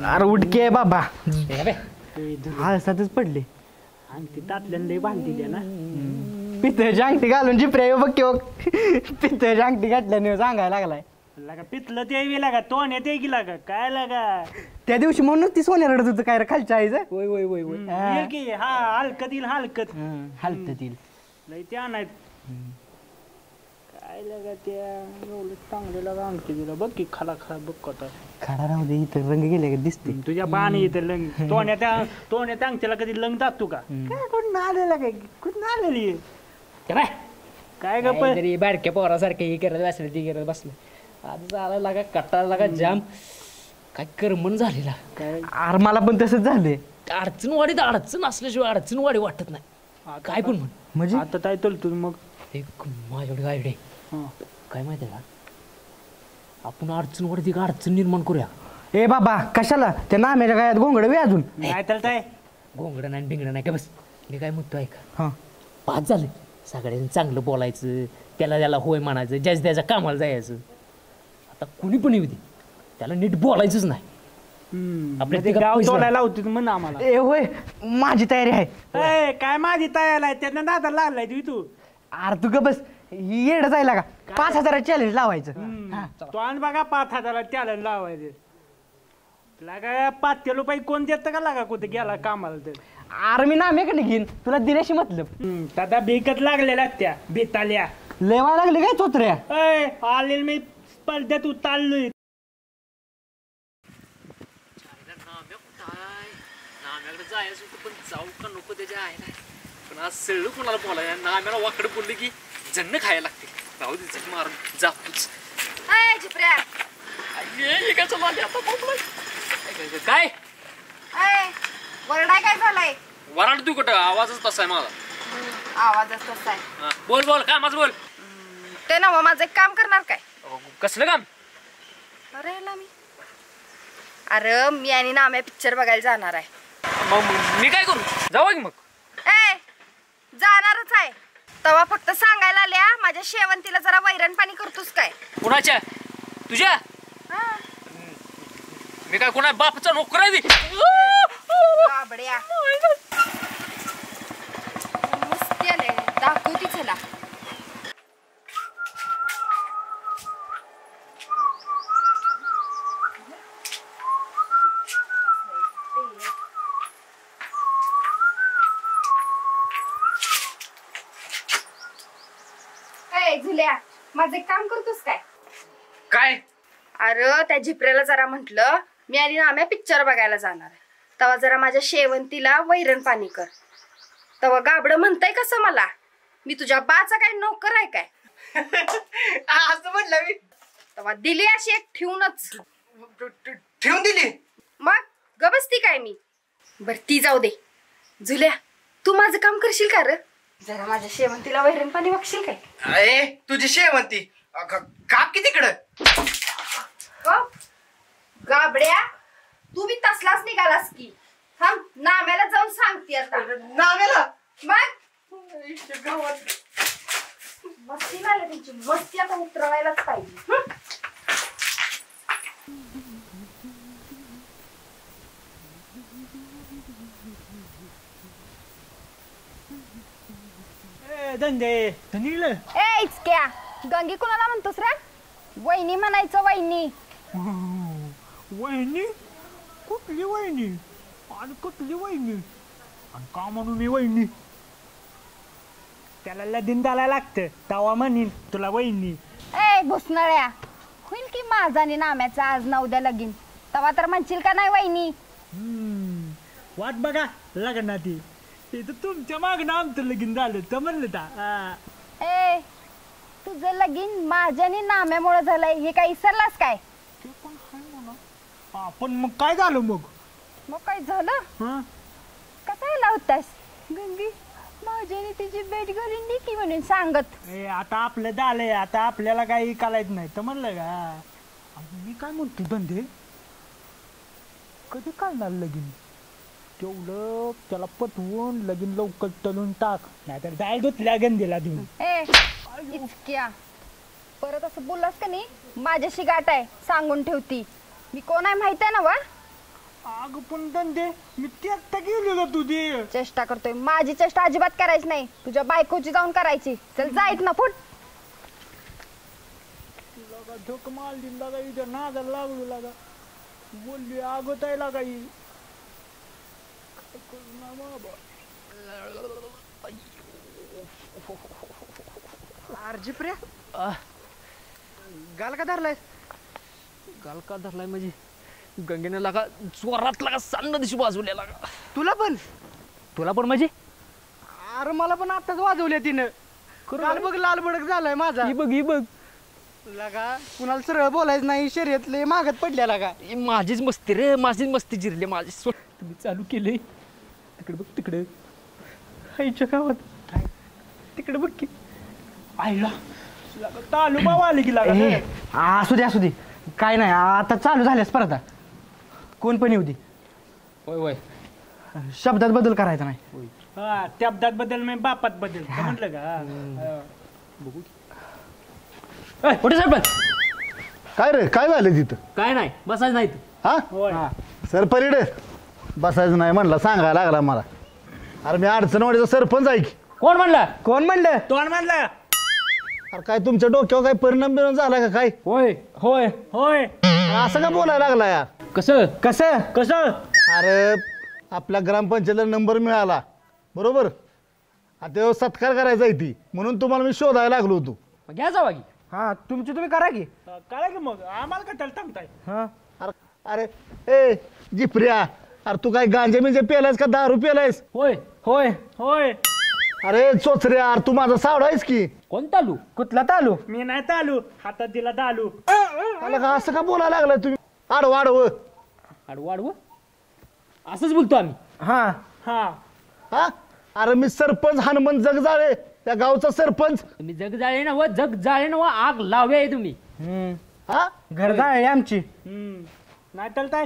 अरे उठके बाबा हालसातच पडले अंगठी तातल्यान लय बांधली द्या ना पितळची अंगठी घालून जिप्रे बघ की पितळची अंगठी घातल्याने सांगायला लागलाय लागा पितलं ते बी लागा तोंड येते की लागा काय लागा त्या दिवशी म्हणून ती सोन्या रडत होतं काय रे खालच्या आईचं होय होय होय होय येईल की हा हलकत येईल हलकत हलत येईल लय त्या नाहीत काय लागा त्या एवढं चांगलं लागा अंगठी दिला बघ की खाला खाला बघ कसा खडा राहू दे इथं रंग गेले का दिसते तुझ्या बाणी इथे लंग तोंड्या अंगठीला कधी लंग जात तू का काय कुठं आलेला काय कुठं आलेली काय गप्प तरी बारक्या पोरासारखे हे करत बसले ती करत बसले आज झाला लागा कटाळा लागा जाम काय करमण झालेला काय अरे मला पण तसंच झालंय अडचणवाडीत अडचण असल्याशिवाय अडचणवाडी वाटत नाही काय पण म्हण म्हणजे आता काय तू मग एक माझ्याकडे आयडिया हा. काय माहिती आहे का आपण अडचणवाडीत एक अडचण निर्माण करूया ए बाबा कशाला त्या नाम्याच्या गायात गोंगडवे अजून काय तर काय घोंगडं नाही बिंगडं नाही का बस मी काय म्हणतो ऐका हा पाच झाले सगळ्यांनी चांगलं बोलायचं त्याला होय म्हणायचं ज्याच त्याच्या कामाला जायचं आता कुणी पण येऊ दे त्याला नीट बोलायचंच नाही आपल्या ते गाव तोडायला होती म्हण आम्हाला ए होय माझी तयारी आहे ए, काय माझी तयार आहे त्यांना दादा लागलाय तू अरे तू ग बस येड जायला का 5,000 चॅलेंज लावायचं तो आण बघा 5,000 त्याला लावायचे लागा 500 रुपये कोण देत का लागा कुठे गेला कामाला तर अरे मी नाम्याकडे घेईन तुला दिल्याशी मतलब दादा बेकत लागलेल्या त्या बेताल्या लेवा लागले काय चोत्र्या अय आलेल मी स्पर्धेत उतारलोय नाम्याकडे जायचं होतं पण जाऊ का नको त्याच्या आहे नाही पण आज सगळं कोणाला बोलायला नाम्याला वाकडं बोलले की जन्न खायला लागते राहू दे जग मारून जातोच काय वरडाय काय झालंय वराड तू कुठं आवाजच तसा आहे माझा आवाजच तसा आहे बोल बोल काय माझं बोल ते ना मग माझं एक काम करणार काय कसलं काम अरे अरे मी आणि नाम्या पिक्चर बघायला जाणार आहे मग मी काय करू जाऊ की मग ए जाणारच आहे तवा फक्त सांगायला आल्या माझ्या शेवंतीला जरा वैरण पाणी करतोस काय कुणाच्या तुझ्या हा. मी काय कोणा बापचा नोकर आहे बाबड्या मस्ती आले दाखवती चला झुल्या माझं एक काम करतोस काय काय अरे त्या झिपऱ्याला जरा म्हंटल मी आणि नाम्या पिक्चर बघायला जाणार तेव्हा जरा माझ्या शेवंतीला वैरण पाणी कर तेव्हा गाबड म्हणताय कसं मला मी तुझ्या बाचा काय नोकर आहे काय असं म्हटलं मी तेव्हा दिली अशी एक ठेवूनच ठेवून दिली मग गबसती काय मी बर ती जाऊ दे झुल्या तू माझं काम करशील का रे जरा माझ्या शेवंतीला वैरण पाणी बघशील काय अरे तुझी शेवंती काप की तिकडं गाबड्या तू बी तसलाच निघालास की थांब नाम्याला जाऊन सांगते आता नाम्याला मग गावात मस्ती नाही त्यांची मस्ती आता उतरवायलाच पाहिजे धंदे निघलं ए इचक्या गंगी कुणाला म्हणतोस रे वहिनी म्हणायचं वहिनी वहिनी कुठली वहिनी आणि कुठली वहिनी आणि का म्हणून मी वहिनी त्याला लदीन द्यायला लागतं तवा म्हणीन तुला वहिनी ए भुसनळ्या होईल की माझा आणि नाम्याचा आज ना उद्या लगीन तवा तर म्हणशील का नाही वहिनी वाट बघा लग्नाची इथं तुमच्या मागणं आमचं लगीन झालं तर म्हणलं ता ए तुझं लगीन माझ्या आणि नाम्यामुळे झालंय हे काय विसरलास काय ते पण आहे म्हणा पण मग काय झालं मग काय झालं कसा होतास गंगी माझ्याने तिची भेट घालून की म्हणून सांगत ए आता आपलं झालंय आता आपल्याला काही करायचं नाही तर म्हणलं का मी काय म्हणतो धंदे कधी करणार लगीन तेवढं त्याला पटवून लगीन लवकर तळून टाक नाहीतर जाय दुसऱ्या गंधीला देऊन ए इतक्या परत असं बोललास का नाही माझ्याशी गाठ आहे सांगून ठेवती. मी कोण आहे माहित आहे ना वा. अगं पण धंदे मी त्यात गेलेलो तुझे. चेष्टा करतोय. माझी चेष्टा अजिबात करायची नाही. तुझ्या बायकोची जाऊन करायची. चल जायत ना फुट. लगा झोक माल दिन लागा इथं नादा लागलो लागा बोलली आगोत आहे लागा ही. काय करणार बाबा. अर्जी प्रिया गाल का धरलाय? गाल का धरलाय म्हणजे गंगेने लागा जोरात लागा सांड दिशी वाजवल्या लागा. तुला पण? तुला पण म्हणजे अरे मला पण आताच वाजवले तिनं. काल बघ लाल भडक झालाय माझा. ही बघ लगा कुणाला सरळ बोलायचं नाही. शर्यतले मागत पडल्या लागा. ही माझीच मस्ती रे, माझीच मस्ती जिरली माझी. तुम्ही चालू केले तिकडे बघ तिकडे आईच्या गावात तिकडे बघ की. आईला लागा तालू बाबा आले की लागा रे. असू दे काय नाही. आता चालू झाल्या स्पर्धा. कोण पण येऊ दे. होय होय शब्दात बदल करायचा नाही. हा त्याबदात बदल मी बापात बदल का म्हटलं का. बघू कुठे सरपंच? काय रे काय झालं तिथं? काय नाही बसायचं नाही. हा होय सरपरीड बसायचं नाही म्हणला सांगायला लागला मला. अरे मी अडचणवाडीचा सरपंच आहे की. कोण म्हणला? कोण म्हणलं? तोंड म्हणला. अरे काय तुमच्या डोक्यावर काय परिणाम बिरणाम झाला का काय? होय होय होय असं का बोलायला लागला यार? कसं कसं? कसं. अरे आपल्या ग्रामपंचायतीला नंबर मिळाला बरोबर. आता सत्कार करायचा आहे ती म्हणून तुम्हाला मी शोधायला लागलो होतो. घ्या जावा की. हा तुमची तुम्ही करा की. काय की मग आम्हाला कटायला सांगताय. हा अरे ए जिप्रिया अरे तू काय गांजे मिंजे पेलायस का दारू पेलायस? होय होय. होय अरे चोचरे यार तू माझा सावडा आहेस की. कोण तालू? कुठला तालू? मी नाही तालू हातात दिला दालू. मला का असं का बोलायला लागलाय तुम्ही? आडव आडव आडवं असंच बोलतो आम्ही. हा हा हा. अरे मी सरपंच हनुमंत जगजाळे त्या गावचा सरपंच. तुम्ही जग जाळे ना व जग जाळे ना व आग लावे तुम्ही. हा घर जाय आमची. नाही चालताय.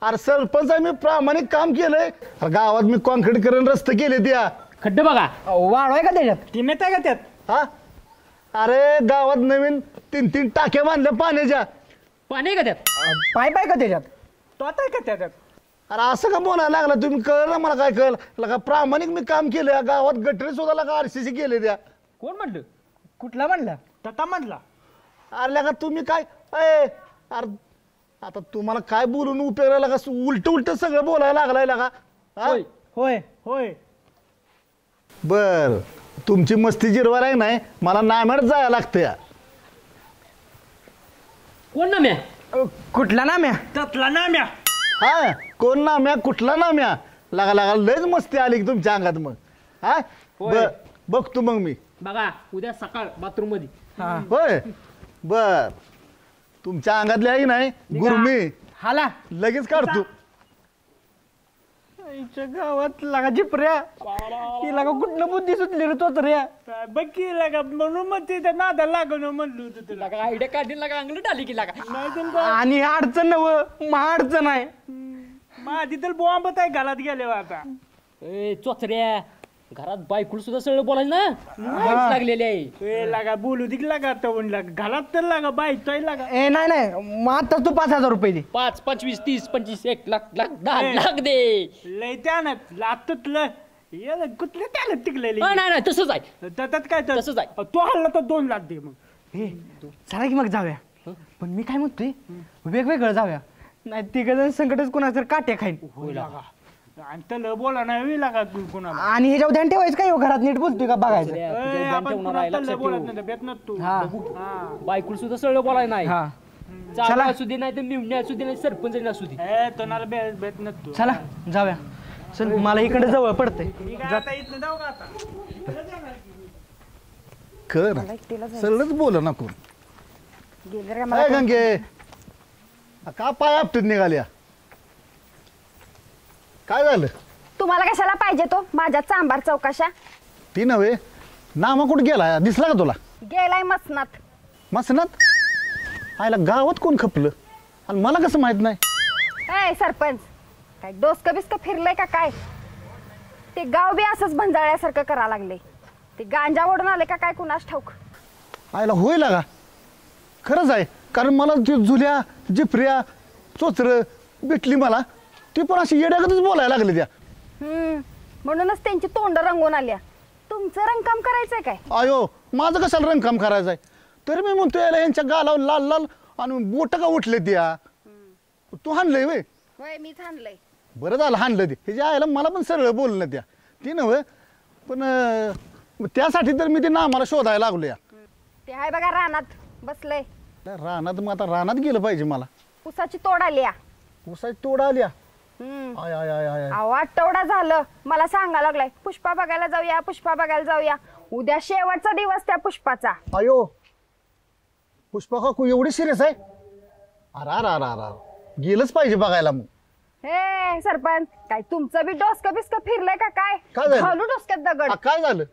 अरे सरपंच आहे मी प्रामाणिक काम केलंय. अरे गावात मी कॉन्क्रीट करून रस्ते केले त्या. खड्डे बघा. वाढवाय का त्याच्यात? ती येत आहे का त्यात. हा अरे गावात नवीन 3 टाक्या बांधल्या पाण्याच्या. पाणी आहे का त्यात? पाय का त्याच्यात? तो आता आहे का त्यात. अरे असं का बोलायला लागला तुम्ही? कळलं ना मला काय कळलं का? प्रामाणिक मी काम केलं गावात. गटरे सुद्धा लगा RCC केले त्या. कोण म्हणलं? कुठला म्हणला? तता म्हणला. अरे लगा तुम्ही काय अरे आता तुम्हाला काय बोलून उपयोग लागा? उलट सगळं बोलायला लागलाय लगा. होय होय होय बर तुमची मस्ती जिरवायला आहे नाही मला नाम्यात जायला लागतं. कोण ना म्या? कुठला नाम्या? त्यातला नाम्या. हा कोण नाम्या कुठला नाम्या? लागा लागा लयच मस्ती आली की तुमच्या अंगात मग. हा बघतो मग मी. बघा उद्या सकाळ बाथरूम मध्ये. होय बर तुमच्या अंगातली आहे की नाही गुरमी हाला लगेच काढतो. आईच्या गावात लागा जिप्र्या. ती लागा कुठलं बुद्धी सुचली रे तोच रे. बघ की लागा म्हणून मग ते नादा लागून म्हणलो होतं तुला. लागा आयडिया काढली लागा अंगलट आली की लागा. नाही तर काय. आणि अडचण नव महा अडचण आहे. माझी तर बॉम्बच आहे घालात गेले आता. ए चोचऱ्या घरात बायकुल सुद्धा सगळं बोलायचं ना. वाईट लागलेली आहे. ए लागा बोलू दिक लागा तवून लागा घालात तर लागा बाईतोय लागा. ए नाही मग आता तू 5,000 रुपये दे. 5, 25, 30, 25, 1 लाख 10 लाख दे. लय त्यानं लातुतलं ये कुठले त्याला टिकलेली. नाही तसंच आहे. त्यात काय तर तसंच आहे. तो हल्ला तर 2 लाख दे मग. हे चला की मग जाऊया. पण मी काय म्हणतोय वेगवेगळं जाऊया. नाही तिघ संकटच कोणाचं काट्या खाईन. होय लागा आणि त्याला बोला नाही लागा कुणाला. आणि ह्याच्यावर ध्यान ठेवायचं काय घरात नीट बोलतोय का बघायचं. ए, आपण कुणाला बोलत नाही भेट ना तू. हा बायकुल सुद्धा सगळं बोलायचं नाही. हा चालू चला. असू दे नाही तर निवडणे असू दे नाही सरपंच असू दे. ए तोनाला भेट ना तू. चला जाऊया. चल मला इकडे जवळ पडतंय. मी काय आता इथनं जाऊ का आता. कर सरळच बोल ना कोण. गेले रे काय मला. गंगे का पाय आपटीत निघाल्या? काय झालं? तुम्हाला कशाला पाहिजे तो माझ्या चांबार चौकाशा? ती नव्हे नामा कुठं गेला दिसला का तुला? गेलाय मसनात. मसनात आयला गावात कोण खपलं आणि मला कसं माहित नाही? ए सरपंच काय डोसकं बिस्क फिरलंय का काय? ते गाव बी असंच भंजाळ्यासारखं करा लागले. ते गांजा ओढून आले का काय कुणास ठाऊक. आयला होईल का? खरंच आहे, कारण मला ती झुल्या जिप्रिया चोचरं भेटली मला, ती पण अशी येड्यागतच बोलायला लागली त्या. म्हणूनच त्यांची तोंड रंगून आल्या. तुमचं रंगकाम करायचंय काय? आयो माझं कशाला रंगकाम करायचं आहे, तरी मी म्हणतो याला यांच्या गालावर लाल लाल आणि बोट का उठले त्या. तू हाणलंय वय? होय मीच आणलंय. बरं झालं हाणलं ते, हे जे आयला मला पण सरळ बोलणं त्या ती नव्हे, पण त्यासाठी तर मी ते नामाला शोधायला लागलो या. ते हाय बघा रानात बसलंय. रानात मग आता रानात गेलं पाहिजे मला. उसाची तोड आली. उसाची तोड आल्या. I I I I. अहो आठवडा झालं मला सांगा लागलाय पुष्पा बघायला जाऊया, पुष्पा बघायला जाऊया. उद्या शेवटचा दिवस त्या पुष्पाचा. अयो पुष्पा काकू एवढी सिरियस आहे? अरे अरे अरे अरे गेलंच पाहिजे बघायला मग. हे सरपंच काय तुमचं बी डोसकं बिस्क फिरलंय का काय? काय झालं? घालू डोसक्यात दगड. काय झालं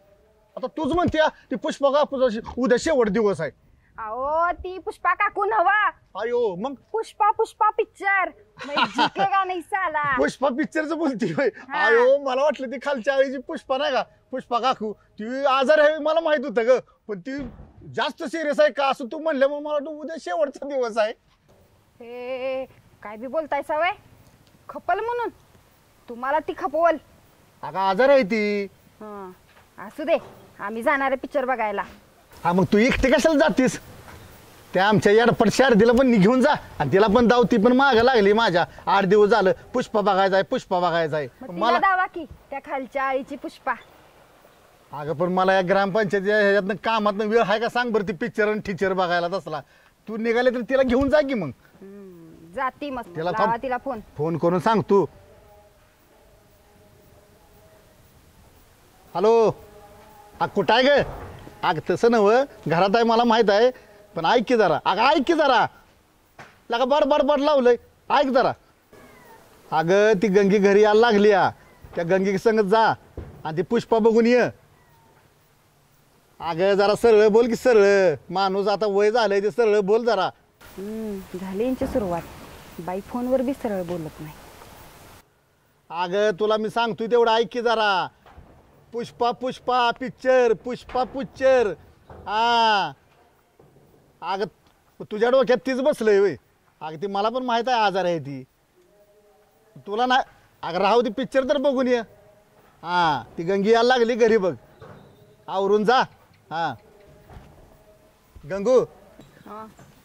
आता? तूच म्हणते ती पुष्पा काकूचा उद्या शेवट दिवस आहे. अहो ती पुष्पा काकू नवा. अयो मग पुष्पा पुष्पा पिक्चर जिंकेगा नहीं साला. पुष्पा पिक्चरचं बोलती होय? हा. अयो मला वाटलं ती खालच्या आईची पुष्पा नाही का, पुष्पा काकू ती आजार आहे मला माहित होतं ग, पण ती जास्त सिरियस आहे का असं तू म्हणल्यामुळे मला वाटतं उद्या शेवटचा दिवस आहे. हे काय बी बोलताय सवय खपल म्हणून तुम्हाला ती खपवल. अगं आजार आहे ती. हं, असू दे आम्ही जाणार आहे पिक्चर बघायला. हा मग तू एकटे कशाला जातीस? त्या आमच्या याडपट शारदीला पण घेऊन जा आणि तिला पण दाव, ती पण मागं लागली माझ्या. 8 दिवस झालं पुष्पा बघायचा आहे, पुष्पा बघायचा आहे. मग तिला दावा की त्या खालच्या आळीची पुष्पा. अगं पण मला या ग्रामपंचायत ह्याच्यातनं कामातनं वेळ आहे का सांग बरं, ती पिक्चर आणि टीचर बघायला तसला. तू निघाले तर तिला घेऊन जा की मग. जाती मग तिला लावा तिला फोन. फोन करून सांग तू. हॅलो कुठं आहे ग? अगं तसं नव्ह, घरात आहे मला माहित आहे, पण ऐक की जरा. अगं ऐक की जरा, लगा बड बड बड लावलंय, ऐक जरा. अगं ती गंगी घरी यायला लागली, त्या गंगी संगत जा आणि ती पुष्पा बघून ये. अगं जरा सरळ बोल की, सरळ माणूस आता वय झालंय ते सरळ बोल जरा. झाली यांची सुरुवात. बाई फोनवर बी सरळ बोलत नाही. अगं तुला मी सांगतोय तेवढं ऐक की जरा. Pushpa Pushpa picture, Pushpa picture. हा अगं तुझ्या डोक्यात तीच बसलंय वय. अगं ती मला पण माहित आहे आजार आहे ती, तुला नाही. अगं राहू ती पिक्चर तर बघून ये. हा ती गंगी यायला लागली घरी बघ, आवरून जा. हा गंगू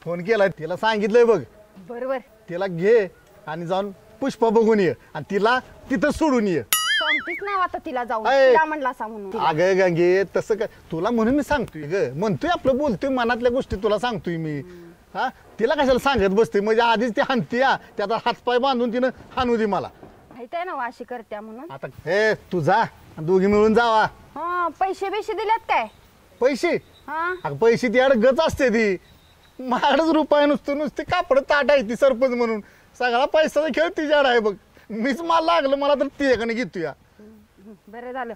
फोन केलाय, तिला सांगितलंय बघ. बरोबर तिला घे आणि जाऊन पुष्पा बघून ये आणि तिला तिथं सोडून ये. सांगतेच ना आता तिला जाऊन ऐ. तिला म्हणला असा म्हणून. अगं गंगे तसं काय, तुला म्हणून मी सांगतोय ग, म्हणतोय आपलं बोलतोय मनातल्या गोष्टी तुला सांगतोय मी. हा तिला कशाला सांगत बसते, म्हणजे आधीच ती हाणती, त्याचा हातपाय बांधून तिनं हाणू दे मला. माहित आहे ना वाशी करत्या म्हणून. आता हे तू जा, दोघी मिळून जावा. हा पैसे बिशे दिलेत काय? पैसे? हा अगं पैसे ती गच असते ती, महागडच रुपये नुसतं, नुसते कापड ताट आहे ती सरपंच म्हणून. सगळा पैशाचा खेळ तिच्याकडे आहे बघ. मीच मला लागलं मला तर ती एकाने घेतो या. बरं झालं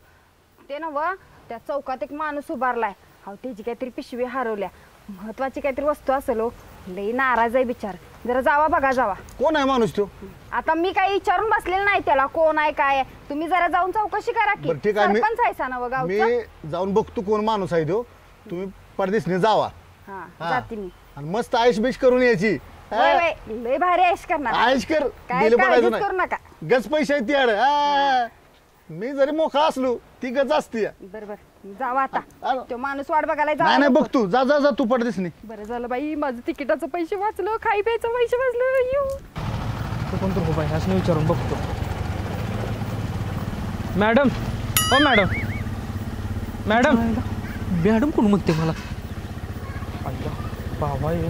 ते ना व त्या चौकात एक माणूस उभारलाय. हा त्याची काहीतरी पिशवी हरवल्या, महत्वाची काहीतरी वस्तू असेल. हो लई नाराज आहे बिचार. जरा जावा बघा जावा. कोण आहे माणूस तो? आता मी काही विचारून बसलेलं नाही त्याला कोण आहे काय आहे. तुम्ही जरा जाऊन चौकशी करा की. बरं ठीक आहे, सरपंच आहे ना गावचा. मी जाऊन बघतो कोण माणूस आहे तो. तुम्ही परदेशने जावा. हा हा. जाते मी. आणि मस्त आईश बिश करून यायची. होय, होय, लय भारी ऐश करणार. आईश कर, काय दिलं काळजीच पडायचं करू नाही. नका. गज पैसे आहेत तियाड. मी जरी मोकळा असलो ती गज असते. बरोबर जावा आता. आलो. तो माणूस वाट बघायला नाही जावा नाही लवकर. बघ तू, जा जा जा तू परदेशने. बरं झालं बाई माझं तिकिटाचं पैसे वाचलं, खाई प्यायचं पैसे वाचलं. येऊ तो कोण तर बाई असं विचारून बघतो. मॅडम हो मॅडम. मॅडम मॅडम कोण म्हणते मला? अय्या, बाबा ये.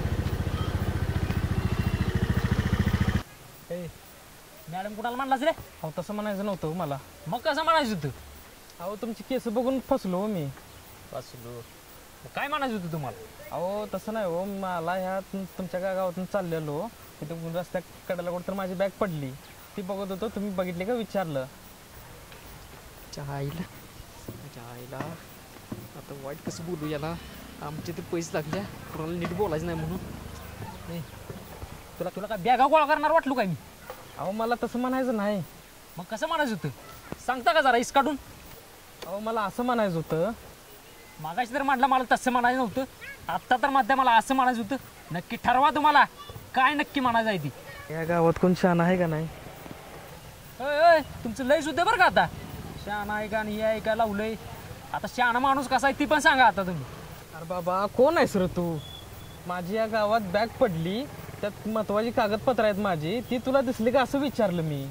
मॅडम कुणाला म्हणलास रे? अहो तसं म्हणायचं नव्हतं हो मला. मग कसं म्हणायचं होतं? अहो तुमची केस बघून फसलो हो मी. वाचलो. काय म्हणायचं होतं तुम्हाला? अहो तसं नाही हो, मला ह्या तुमच्या गावातून चाललेलो, तिथे रस्त्या कडेला कुठं तर माझी बॅग पडली. ती बघत होतो, तुम्ही बघितली का विचारलं. आईला आता वाईट कसं बोलू याला. आमचे ते पैसे लागले, कोणाला नीट बोलायचं नाही म्हणून. नाही तुला तुला काय बॅगा गोळा करणार वाटलो काय मी? अहो मला तसं म्हणायचं नाही. मग कसं म्हणायचं होतं? सांगता का जरा इस काढून? अहो मला असं म्हणायचं होतं. मागाशी तर म्हटलं मला तसं म्हणायचं नव्हतं, आत्ता तर म्हणता मला असं म्हणायचं होतं. नक्की ठरवा तुम्हाला काय नक्की म्हणायचं आहे ती. या गावात कोण शहाणा आहे का नाही? तुमचं लय सुद्धा बरं का आता. शहाणा आहे का आणि हे आहे का लावलंय. आता शहाणा माणूस कसा आहे ती पण सांगा आता तुम्ही. अरे बाबा कोण आहेस रे तू? माझी या गावात बॅग पडली, त्यात महत्वाची कागदपत्र आहेत माझी, ती तुला दिसली का असं विचारलं मी.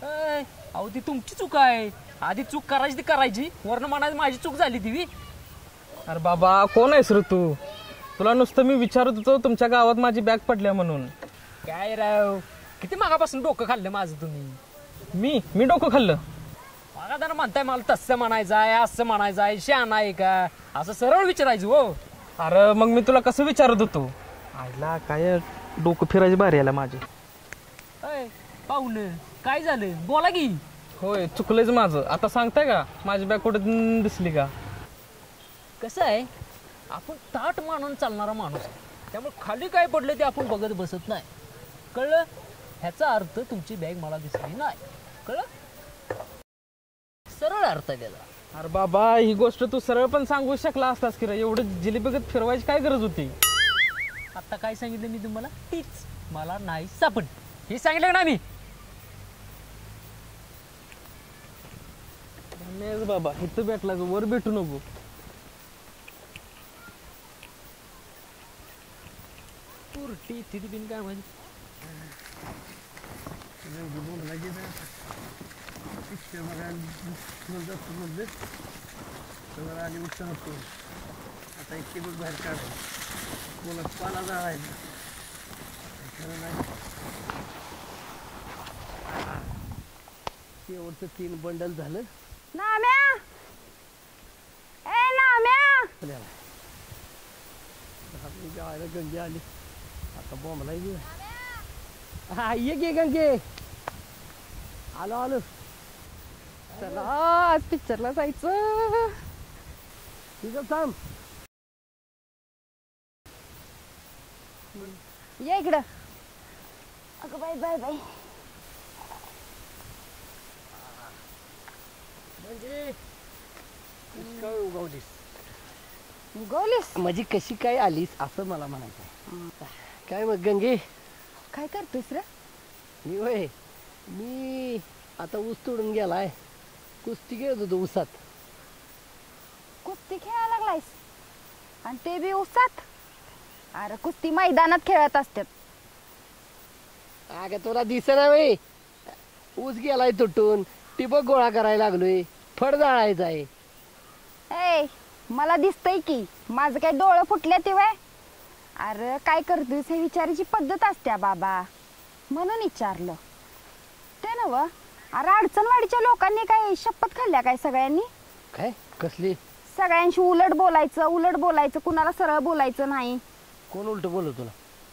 अहो ती तुमची चूक आहे. आधी चूक करायची ती करायची, वरनं म्हणायची माझी चूक झाली ती. अरे बाबा कोण आहेस रे तू? तुला नुसतं मी विचारत होतो तुमच्या गावात माझी बॅग पडल्या म्हणून. काय राव किती मागापासून डोकं खाल्लं माझं तुम्ही. मी डोकं खाल्लं? मागा जरा म्हणताय मला तसं म्हणायचं आहे असं म्हणायचं आहे शहाणा आहे का असं सरळ विचारायचं हो. अरे मग मी तुला कसं विचारत होतो? आईला काय डोकं फिरायची बारी आला माझी. पाहुलं काय झालं बोला की. होय चुकलंच माझं. आता सांगताय का माझी बॅग कुठे दिसली का? कसं आहे आपण ताट मानून चालणारा माणूस आहे, त्यामुळे खाली काय पडले ते आपण बघत बसत नाही. कळलं? ह्याचा अर्थ तुमची बॅग मला दिसली नाही. कळलं? सरळ अर्थ आहे त्याला. अरे बाबा ही गोष्ट तू सरळ पण सांगू शकला असतास की रे. एवढं जिलेबीगत फिरवायची काय गरज होती? आता काय सांगितलं मी तुम्हाला? तीच मला नाही सापड हे सांगितलं ना मी. बाबा इथं भेटला वर भेटू नको. तिथे बिन काय म्हणजे आता इतके दिवस बाहेर काढ बोलत पाला जायचं शेवटचं 3 बंडल झालं. नाम्या ए नाम्या गावाला गंगे आली आता बॉम्बला हा ये गे गंगे आलो आलो. चला आज पिक्चरला जायचं. तुझं थांब ये इकडं. अगं बाय बाय बाय. म्हणजे काय उगवलीस गोलीस म्हणजे कशी काय आलीस असं मला म्हणायचं. काय मग गंगे काय करतोस रे? मी आता ऊस तोडून गेलाय. कुस्ती खेळत होतो ऊसात. कुस्ती खेळायला लागलायस आणि ते बी उसात? अरे कुस्ती मैदानात खेळत असतात. अगं तुला दिसेना वे ऊस गेलाय तुटून टिबक गोळा करायला लागलोय. फड जाळायचं आहे. ए मला दिसतंय की माझं काय डोळं फुटले ते वय. अरे काय करतोस हे विचारायची पद्धत असते बाबा म्हणून विचारलं. ते नव अरे अडचणवाडीच्या लोकांनी काय शपथ खाल्ल्या काय सगळ्यांनी? काय कसली? सगळ्यांशी उलट बोलायचं कुणाला सरळ बोलायचं नाही. कोण उलट बोलव तुला?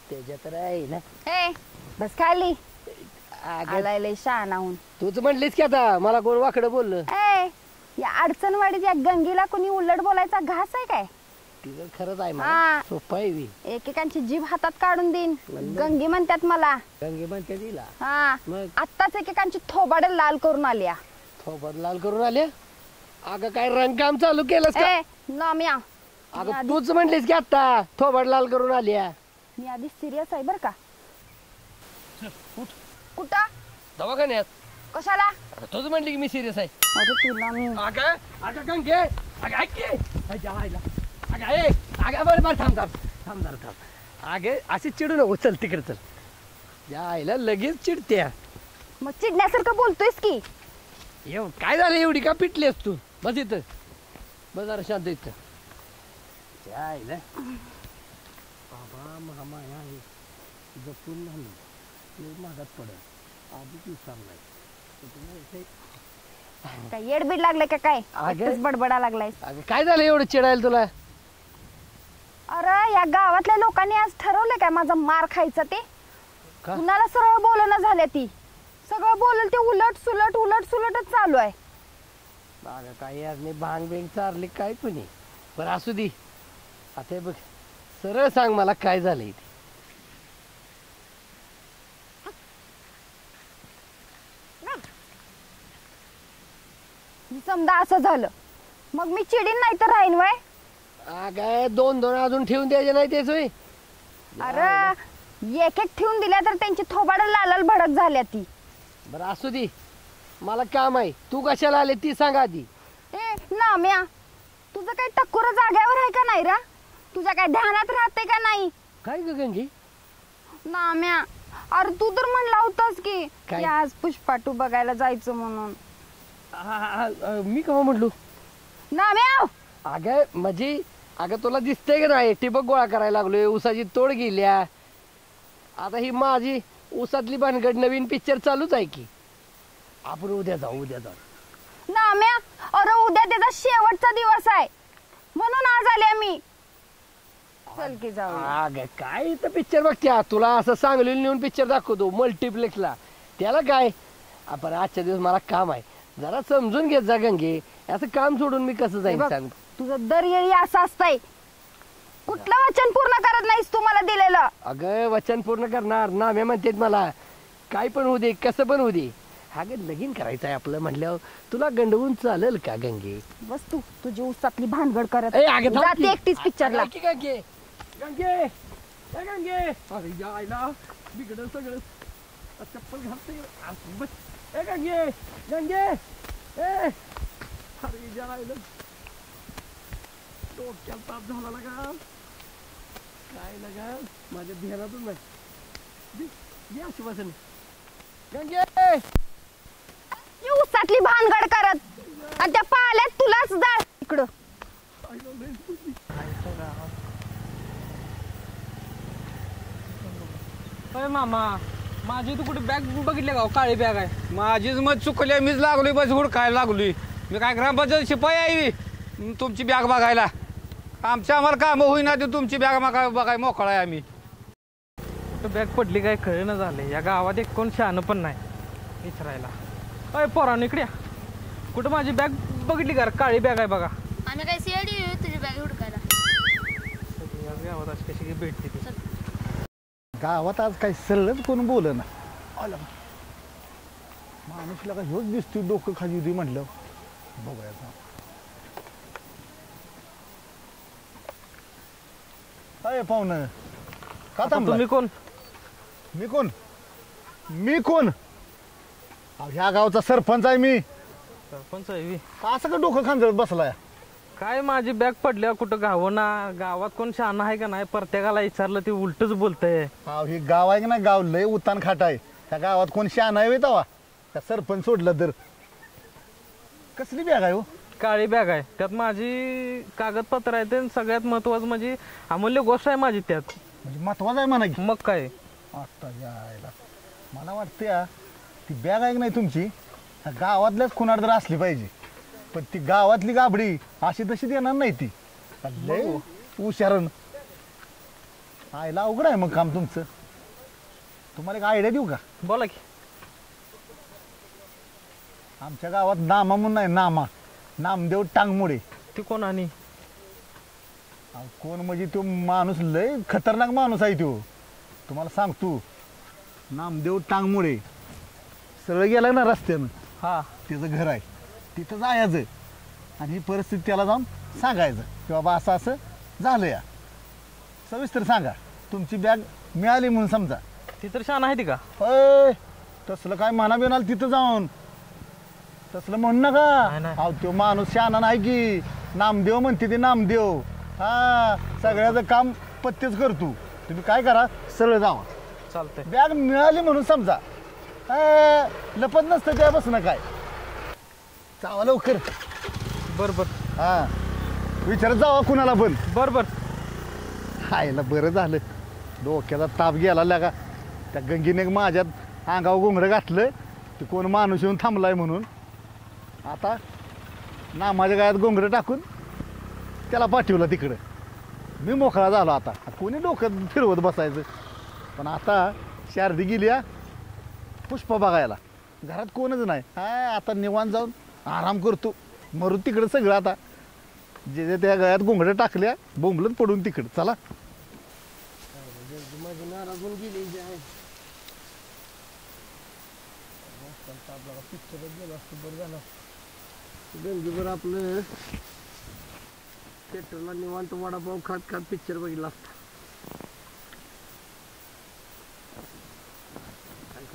त्याच्या तर आहे ना. ए बस खाली आलाय शहाणाहून. तूच म्हणलीस की आता मला कोण वाकडं बोललं. ए या अडचणवाडीत या गंगीला कोणी उलट बोलायचा घास आहे काय? तिचं खरंच आहे हा. मला सोपं आहे. एकेकांची जीभ हातात काढून देईन. गंगी म्हणतात मला. गंगे म्हणते तिला हा मग आत्ताच एकेकांची थोबाडे लाल करून आल्या. थोबड लाल करून आले. अगं काय रंगकाम चालू केलंस का? ए नाम्या अगं तूच म्हणलीस की आता थोबड लाल करून आल्या. मी आधी सिरियस आहे बर का. कुठं दवाखान्यात. कशाला? तूच म्हणली की मी सिरियस आहे. अरे तुला मी अगं गंगे अगं ऐक की. अगं ए अगं बरं थांब थांब. अगे अशी चिडू नको. चल तिकडे चल. जायला लगेच चिडत्या. मग चिडण्यासारखं बोलतोयस की. येऊ काय झालं एवढी का पिटलीस तू? बस इथं बस जरा शांत इथं. जायला बाबा महामाया आहे जपून नाही मागात पडत आधी विचार नाही. काय येडबीड लागले का काय? अगं. एकटाच बडबडा लागलाय. अगं काय झालं एवढं चिडायला तुला? अरे या गावातल्या लोकांनी आज ठरवलं काय माझा मार खायचा ते? का? कुणाला सरळ बोलणं झाल्या ती. सगळं बोलल ते उलट सुलटच चालू आहे. अगं काय यार नाही भांग बिंग चारली काय कुणी. बरं असू दे. आता बघ सरळ सांग मला काय झालंय ते. समजा असं झालं मग मी चिडीन नाही तर राहीन वय. काय 2-2 अजून ठेवून द्यायचे नाही तेच होय. अरे एक एक ठेवून दिल्या तर त्यांची थोबाड लाल भडक झाल्या ती. बरं असू दे, मला काम आहे. तू कशाला आले ती सांग आधी. ए नाम्या, तुझं काही टक्कुर जाग्यावर आहे का नाही रा? तुझ्या काय ध्यानात राहते का नाही? काय ग गंगे? नाम्या, अरे तू तर म्हणला होतास की काय? की आज पुष्पाटू बघायला जायचं म्हणून. मी केव्हा म्हटलो? नाम्या, अगं म्हणजे अगं तुला दिसतंय का नाही, ठिबक गोळा करायला लागलोय, ऊसाची तोड गेल्या. आता ही माझी ऊसातली भानगड, नवीन पिक्चर चालूच आहे की. आपण उद्या जाऊ. नाम्या, अरे उद्या त्याचा शेवटचा दिवस आहे म्हणून आज आले मी. चल की जाऊ. अगं काय तर पिक्चर बघत्या, तुला असं सांगलीला नेऊन पिक्चर दाखवतो मल्टिप्लेक्सला. त्याला काय, आपण आजच्या दिवस मला काम आहे, जरा समजून घेत जा गंगे. असं काम सोडून मी कसं जाईन बघ, सांग. तुझं दरवेळी असं असतंय, कुठलं वचन पूर्ण करत नाहीस तू मला दिलेलं. अगं वचन पूर्ण करणार ना, मी म्हणते मला काय पण होऊ दे, कसं पण होऊ दे. अगं लगीन करायचं आहे आपलं म्हटल्यावर तुला गंडवून चालेल का गंगे? बस तू तुझी उसातली भानगड करत ए, अगं थांब की. जाते एकटीच पिक्चरला. अगं, गंगे गंगे ए, गंगे अरे या आईला बिघडलं सगळं. चप्पल घालते बस. ए गंगे गंगे ए, अरे या आईला डोक्याला ताप झाला लगा. काय लगा माझ्या ध्यानातून नाही. ये आश्वासन गंगे. ती उसातली भानगड करत आणि त्या पाल्यात तुलाच जाळ इकडं. अय मामा, माझी तू कुठे बॅग बघितली का? काळी बॅग आहे. माझीच मत चुकली, मीच लागलोय बस हुडकायला लागलोय. मी काय ग्रामपंचायत शिपाई आहे तुमची बॅग बघायला? आम्हाला काम होईना ते तुमची बॅग बघाय मोकळा आहे आम्ही. कुठं बॅग पडली काय कळेना झाले. या गावात एक कोण शहाणं पण नाही विचारायला. अय पोरांनो इकडे या. कुठं माझी बॅग बघितली का? काळी बॅग आहे बघा. आम्ही काय सीआयडी तुझी बॅग हुडकायला. या गावात अशी कशी भेटते ती. गावात आज काही सरळच कोण बोल ना. माणूसला का ह्योच दिसतोय डोकं खाली होती म्हटलं बघायचं. काय पाहुणं का आता थांबला? तुम्ही कोण? मी कोण? अहो, ह्या गावचा सरपंच आहे मी. सरपंच आहे बी. का असं का डोकं खांजळत बसलाय? काय माझी बॅग पडल्या कुठं गावना. गावात कोण शहाणा आहे का नाही? प्रत्येकाला विचारलं ते उलटच बोलतंय. अहो, हे गाव आहे की नाही, गाव लय उतान खाट आहे. त्या गावात कोण शहाणा आहे तवा? त्या सरपंच सोडलं तर. कसली बॅग आहे हो? काळी बॅग आहे. त्यात माझी कागदपत्र आहेत आणि सगळ्यात महत्वाचं म्हणजे अमूल्य गोष्ट आहे माझी त्यात. म्हणजे महत्वाचं आहे म्हणा की. मग काय? आता यायला मला वाटतं ती बॅग आहे की नाही तुमची, ह्या गावातल्याच कुणाला तर असली पाहिजे. पण ती गावातली गाबडी अशी तशी देणार नाही ती. लय हुशारण. आयला अवघड आहे मग काम तुमचं. तुम्हाला एक आयडिया देऊ का? बोला की. आमच्या गावात नामा म्हणून नाही, नामदेव टांगमुडे. ती कोण? आणि अहो, कोण म्हणजे तो माणूस लय खतरनाक माणूस आहे तो. तुम्हाला सांगतो, नामदेव टांगमुडे सरळ गेला ना रस्त्यानं, हा त्याचं घर आहे तिथं जायचं आणि ही परिस्थिती त्याला जाऊन सांगायचं की बाबा असं असं झालं. या सविस्तर सांगा. तुमची बॅग मिळाली म्हणून समजा. ती तर शहाणा आहे ती का? अय तसलं काय म्हणा बिनाल तिथं जाऊन तसलं म्हण नाही, नका. नाही. अहो तो माणूस शहाणा नाही की. नामदेव म्हणते ते नामदेव. हा सगळ्याचं काम पत्तेच करतो. तुम्ही काय करा, सरळ जावा. चालतंय. बॅग मिळाली म्हणून समजा. लपत नसतं त्यापासून काय. जावा लवकर. बर बर हा विचारत जावा कुणाला पण. बर बर. खायला बरं झालं. डोक्याचा ताप गेला लागा. त्या गंगीने माझ्यात अंगावर घोंगडं घातलं ते कोण माणूस येऊन थांबलाय म्हणून. आता नामाच्या गायात घोंगडं टाकून त्याला पाठवलं तिकडं. मी मोकळा झालो. आता कोणी डोकं फिरवत बसायचं. पण आता शारदी गेली पुष्पा बघायला. घरात कोणच नाही. आता निवांत जाऊन आराम करतो. मरू तिकडं सगळं. आता जे जे त्या गळ्यात घोंगडं टाकल्या बोंबलत पडून तिकडं. चला. माझी नाराज होऊन गेली. गंगेवर आपलं थिएटरला निवांत वडापाव खात खात पिक्चर बघितला असता.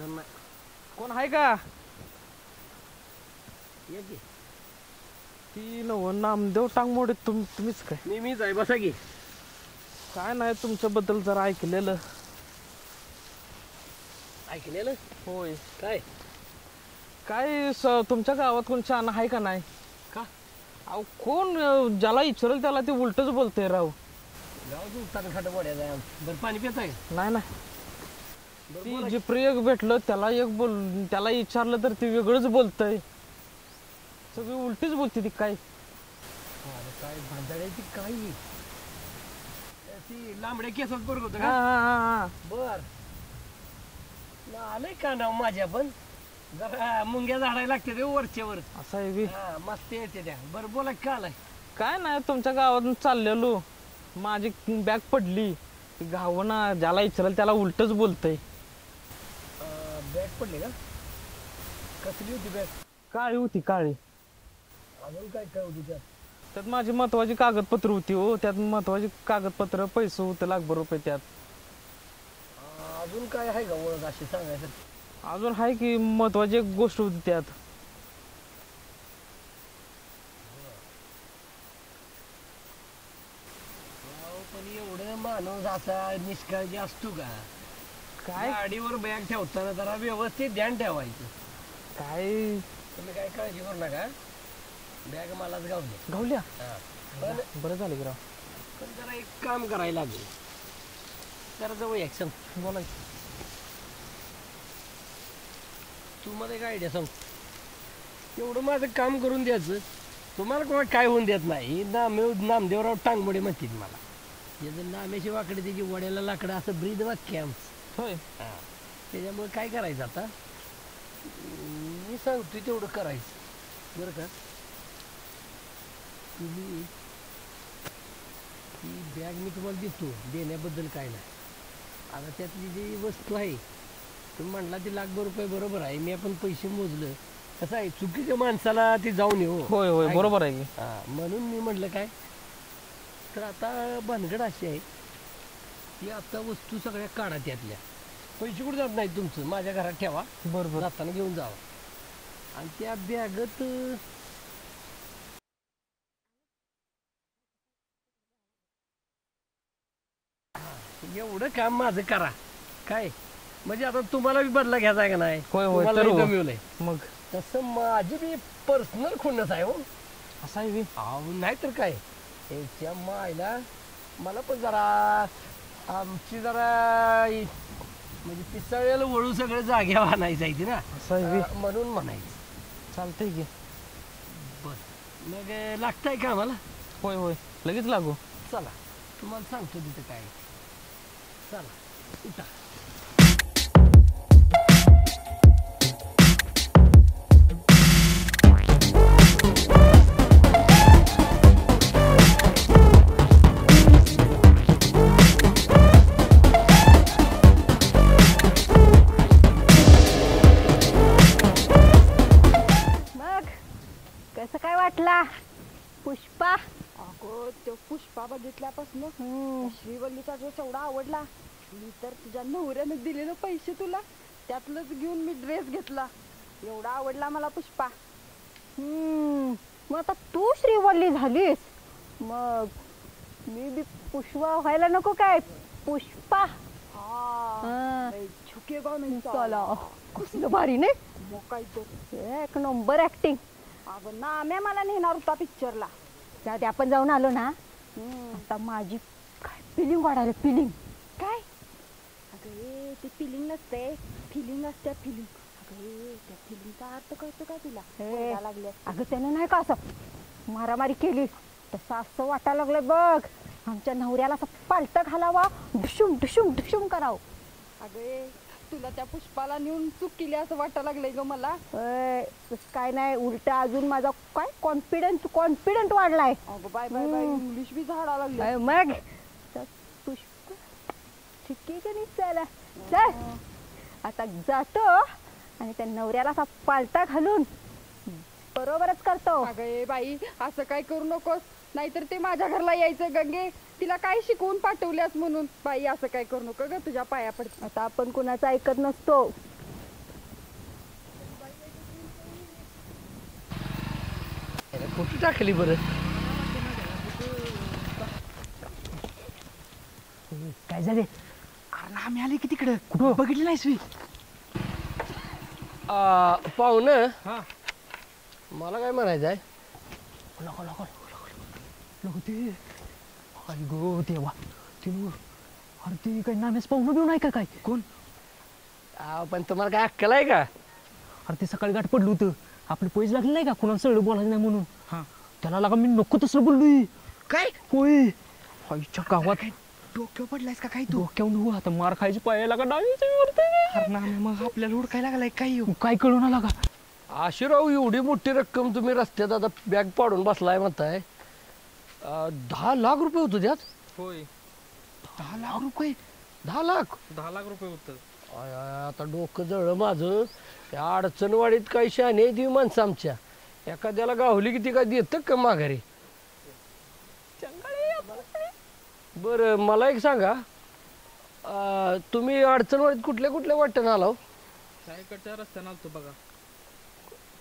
कोण आहे का? ये की. ती नव नामदेव टांगमोडे तुम्हीच काय? मीच आहे, बसा की. काय नाही तुमच्याबद्दल जरा ऐकलेलं. ऐकलेलं? होय. काय काय तुमच्या गावात कोण छान आहे का नाही? का? अहो कोण ज्याला विचारेल त्याला ते उलटच बोलतंय राव. गावाचं उत्तान खाट पडायचं. बरं पाणी पिताय? नाही नाही, ती जिप्री एक भेटलं त्याला एक त्याला विचारलं तर ते वेगळंच बोलतंय. सगळी उलटीच बोलते ती काय. काय भांडण्याची काही ती लांबड्या केसात बरोबर होतं हा का? हा हा. बर आलंय का नाव माझ्या पण जरा मुंग्या झाडायला लागते ते वरच्या वर. असं आहे बी. मस्त येते त्या. बरं बोला का आलाय? काय नाही तुमच्या गावातून चाललेलो, माझी बॅग पडली. गावना ज्याला विचारेल त्याला उलटच बोलतंय. बॅग पडली का? कसली होती बॅग? काळी होती काळी. अजून काय काय होती त्यात? त्यात माझी महत्वाची कागदपत्र होती हो. त्यात महत्वाची कागदपत्र, पैसे होते ₹1,00,000 त्यात. अजून काय आहे का ओळख अशी सांगायसाठी? अजून आहे की महत्वाची एक गोष्ट होती त्यात. पण एवढं माणूस असा निष्काळजी असतो का? काय गाडीवर बॅग ठेवताना जरा व्यवस्थित ध्यान ठेवायचं. काय तुम्ही काय काळजी करू नका, बॅग मलाच गावली. गावल्या? पण बरं झालं की राव. पण जरा एक काम करायला लागेल. जरा जवळ ऍक्शन बोलायचं. तू मला एक आयडिया सांग. एवढं माझं काम करून द्यायचं, तुम्हाला कोणा काय होऊन देत नाही. नामदेवराव टांगमोडे म्हणतील मला. याचं नाम्याची वाकडे त्याची वड्याला लाकडं असं ब्रीद वाक्य आमचं. होय. त्याच्यामुळे काय करायचं आता, मी सांगतो तेवढं करायचं बरं का. तुम्ही ती बॅग मी तुम्हाला देतो, देण्याबद्दल काय नाही. आता त्यातली जी वस्तू आहे तुम्ही म्हणला ती ₹1,00,000 बरोबर आहे. मी आपण पैसे मोजलं. कसं आहे, चुकीच्या माणसाला ती जाऊन येऊ. होय होय बरोबर आहे की. म्हणून मी म्हटलं काय तर आता भानगड अशी आहे की आता वस्तू सगळ्या काढा त्यातल्या. पैसे कुठे जात नाही तुमचं, माझ्या घरात ठेवा. बरोबर. जाताना घेऊन जावा. आणि त्या बॅगत एवढं काम माझं करा काय. म्हणजे आता तुम्हाला बी बदला घ्यायचा आहे का नाही? होय होय तुम्हाला तर बी हो. जमवलंय. मग तसं माझी बी पर्सनल खुन्नस आहे हो. असं आहे बी. नाही तर काय, याच्या मायला मला पण जरा आमची जरा म्हणजे पिसाळ्याला वळू सगळं जाग्या आणायचं आहे ती ना. असं आहे बी. म्हणून म्हणायचं. चालतंय की. बर मग लागताय का आम्हाला? होय होय लगेच लागू. चला तुम्हाला सांगतो तिथं काय. चला उठा. कसं काय वाटला पुष्पा? अगं तो पुष्पा बघितल्यापासून श्रीवल्लीचा ड्रेस एवढा आवडला. मी तर तुझ्या नवऱ्यानं दिलेलं पैसे तुला त्यातलंच घेऊन मी ड्रेस घेतला. एवढा आवडला मला पुष्पा. मग आता तू श्रीवल्ली झालीस, मग मी बी पुष्पा व्हायला नको काय? पुष्पा झुके गाव नाही चला. कसलं भारी नाही? मग काय तर एक नंबर ऍक्टिंग. अगं नाम्या मला नेणार होता पिक्चरला. त्यात आपण जाऊन आलो ना. आता माझी काय फिलिंग वाढायला. फिलिंग काय? अगं ते फिलिंग नसते, फिलिंग असते फिलिंग. अगं त्या फिलिंगचा अर्थ कळतो का तुला? लागले. अगं त्यानं नाही का असं मारामारी केली तसं असं वाटायला लागलं बघ. आमच्या नवऱ्याला असं पालट घालावा, ढुशुम ढुशुम ढुशुम करावं. अगं तुला त्या पुष्पाला नेऊन चूक केली असं वाटायला लागलंय ग मला. काय नाही, उलट अजून माझा काय कॉन्फिडंट वाढलाय. अगं बाय बाय बाय, इंग्लिश बी झाडा लागले. मग पुष्पा ठीक आहे का नाही? चला चल आता जातो आणि त्या नवऱ्याला असा पालटा घालून बरोबरच करतो. अगं बाई असं काय करू नकोस, नाहीतर ते माझ्या घरला यायचं. गंगे तिला काय शिकवून पाठवल्यास म्हणून. बाई असं काय करू नको ग, तुझ्या पाया पडते. आता आपण कुणाचं ऐकत नसतो. कुठे टाकली बरं? काय झाले? अरे आम्ही आले की तिकडं कुठं बघितलं नाहीस मी? पाहुणं हा मला काय म्हणायचं आहे? ते आई गो देवा ते अरे ते काही नाम्यास पाहुणं बिऊन आहे का काय? कोण? पण तुम्हाला काय अक्कल आहे का? अरे ते सकाळी गाठ पडलं होतं आपले पैसे लागले नाही का कुणाला सगळं बोलायचं नाही म्हणून. हा त्याला लागा मी नको तसं बोललोय. काय होय आईच्या गावात डोक्यावर पडलायस का काय तू? डोक्यावर नको आता मार खायची पायाला का डावीच्या अरे नाम्या मग आपल्याला हुडकायला लागलाय काय येऊ? काय कळू ना लागा. आशिराव एवढी मोठी रक्कम तुम्ही रस्त्यात आता बॅग पाडून बसलाय म्हणताय. 10 लाख रुपये होतो त्यात? होय 10 लाख रुपये? 10 लाख? 10 लाख रुपये होतं. आता डोकं जळलं माझं. या अडचणवाडीत काही शहाणे ती माणसं आमच्या एखाद्याला गावली की ती काय देतं का माघारी? बरं मला एक सांगा, तुम्ही अडचणवाडीत कुठल्या कुठल्या वाटेनं आला? शाळेकडच्या रस्त्यानं आलतो बघा.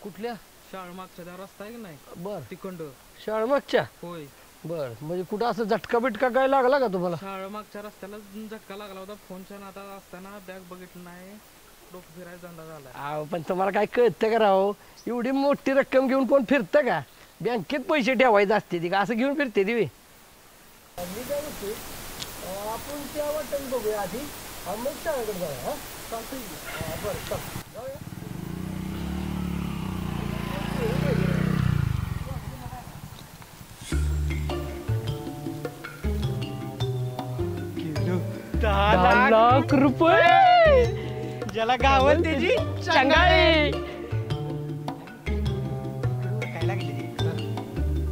कुठल्या? शाळमागच्या त्या रस्ता आहे की नाही बर तिकडं. शाळमागच्या? होय बर म्हणजे कुठं असं झटका बिटका काय लागला का तुम्हाला? शाळमागच्या रस्त्याला झटका लागला होता. फोनच्या नादात असताना बॅग बघितलं नाही, डोकं फिरायचा धंदा झाला. पण तुम्हाला काय कळतं का राव? एवढी मोठी रक्कम घेऊन कोण फिरतं का? बँकेत पैसे ठेवायचे असते ती का असं घेऊन फिरते ती? आपण त्या वाटेने बघूया आधी, मग शाळेकडे जाऊया. हा चालतंय. बरं जाऊया. $10 लाख रुपये ज्याला गावात त्याची चांगाळे. काय लागली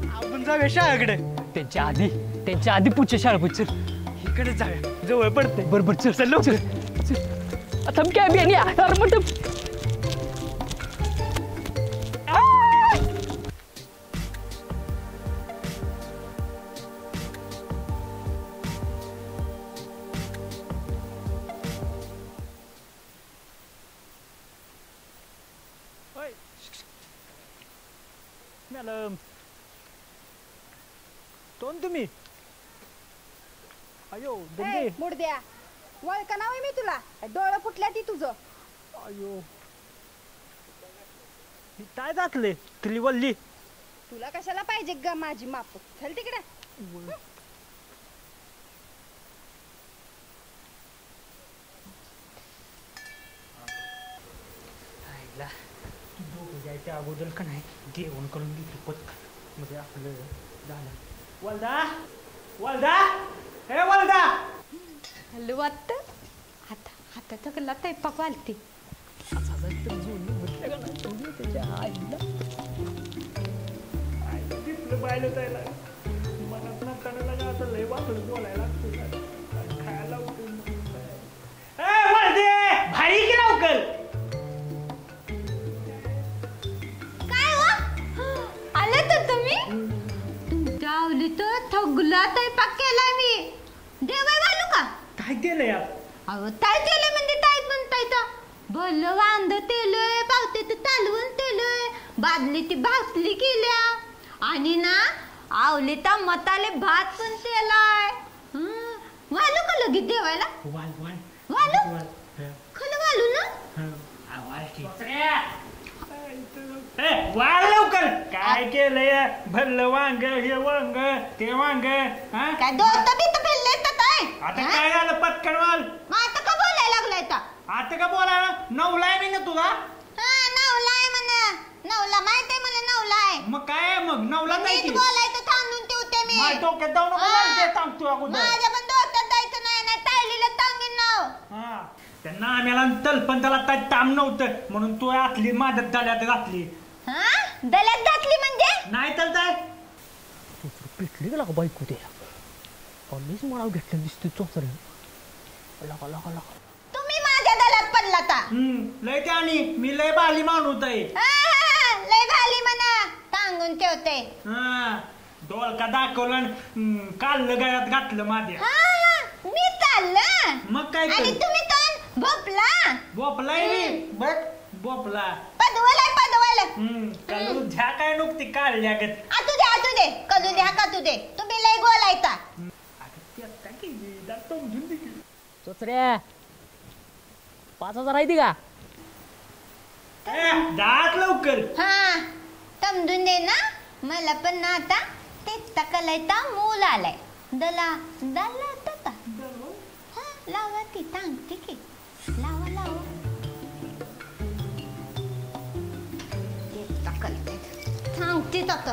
आपण जाऊया शाळेकडे. त्यांच्या आधी पुढच्या शाळा पुढचं इकडे जाऊया, जवळ पडते. बरोबर चल चल लवकर आता काय बियाणी अरे मग मॅडम कोण तुम्ही? अयो ए, मुडद्या वळका नाव मी तुला डोळं फुटल्या ती तुझं. अयो काय जातले त्रिवल्ली? तुला कशाला पाहिजे ग माझी माप? चल तिकडे. जायच्या अगोदर का नाही जेवण करून घेतो पटकन, म्हणजे आपलं झालं. वलदा वलदा हे वलदा हॅलो आत्ता हात हाताचा कल्ला तैपाक वालते. तिथलं पाहिलं त्याला मनात नकाला लागा असं लय वाटलं बोलायला खायला वलदे भारी की लवकर. तर थगला तैपाक केलाय मी. देवाय घालू का? काय केलंय यार? अहो काय केलंय म्हणजे काय म्हणतायचा? भलं वांद तेलय, पावते तालवून तेलय, बादली ती भाकली केल्या आणि ना आवली तर मताले भात पण केलाय. वालू का लगेच देवायला? वाल वाल वालू खरं वालू ना? वाल लवकर. काय केलंय? भरलं वांग, हे वांग, ते वांग. काय दोस्त बित फिरले काय? आता काय झालं पटकन वाल? मग आता का बोलायला लागलाय का? आता का बोलायला? नवलाय मी ना तुला. नवलाय म्हणा. नवला माहितीये मला नवलाय. मग काय मग नवला नाही की? बोलायचं थांबून ठेवते मी. माझ्या डोक्यात जाऊ नको, मला सांगतो अगोदर. माझ्या पण डोक्यात जायचं नाही ना टाळलीला तांगीन नाव. त्यांना आम्हाला तलपण त्याला काय ताम नव्हतं म्हणून तू आतली माझ्यात दल्यात घातली. दल्यात घातली म्हणजे? नाही तर काय भेटली का बायको ते कॉलेज मला घेतलं दिसते चोचर. तुम्ही माझ्या दल्यात पडला का? लय त्यानी मी लय बाली माणूस आहे. लय भाली म्हणा तांगून ठेवते. डोलका दाखवलं काढलं गळ्यात घातलं माझ्या. मी चाललं मग काय आणि तुम्ही कोण? भोपला. बोपलाय मी बघ बोपला. पदवलाय झालं कलू झ्या काय नुकती काढल्या गत आतू दे कलू द्या का तू दे तुम्ही लय गोलायता चोचऱ्या 5,000 आहे ती का दात लवकर हा समजून दे ना मला पण ना आता तेच तकलायता मूल आलाय दला दला तता हा लावा ती सांगते की लावा लावा तेच तकलते सांगते तक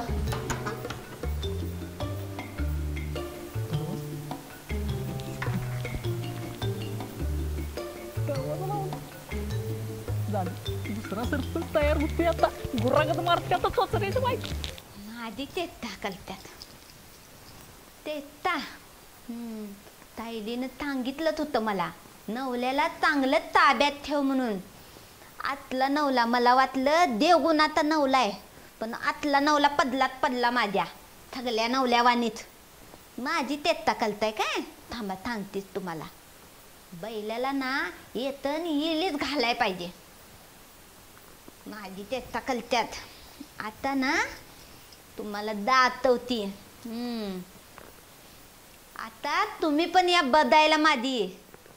दुसरा सरपंच तयार होते आता गुर्रागत मारते आता चोचऱ्याची माहिती आधी तेच टाकलत्यात तेता ताईडीनं सांगितलंच होतं मला नवल्याला चांगलं ताब्यात ठेव म्हणून आतला नवला मला वाटलं देवगुणाचा नवलाय पण आतला नवला पदलात पडला माझ्या थगल्या नवल्या वाणीत माझी तेत्ता कलताय काय थांबा सांगतेच तुम्हाला बैलाला ना येतं आणि येलीच घालाय पाहिजे माझी तेत्ता कलत्यात आता ना तुम्हाला दातवती आता तुम्ही पण या बदायला माझी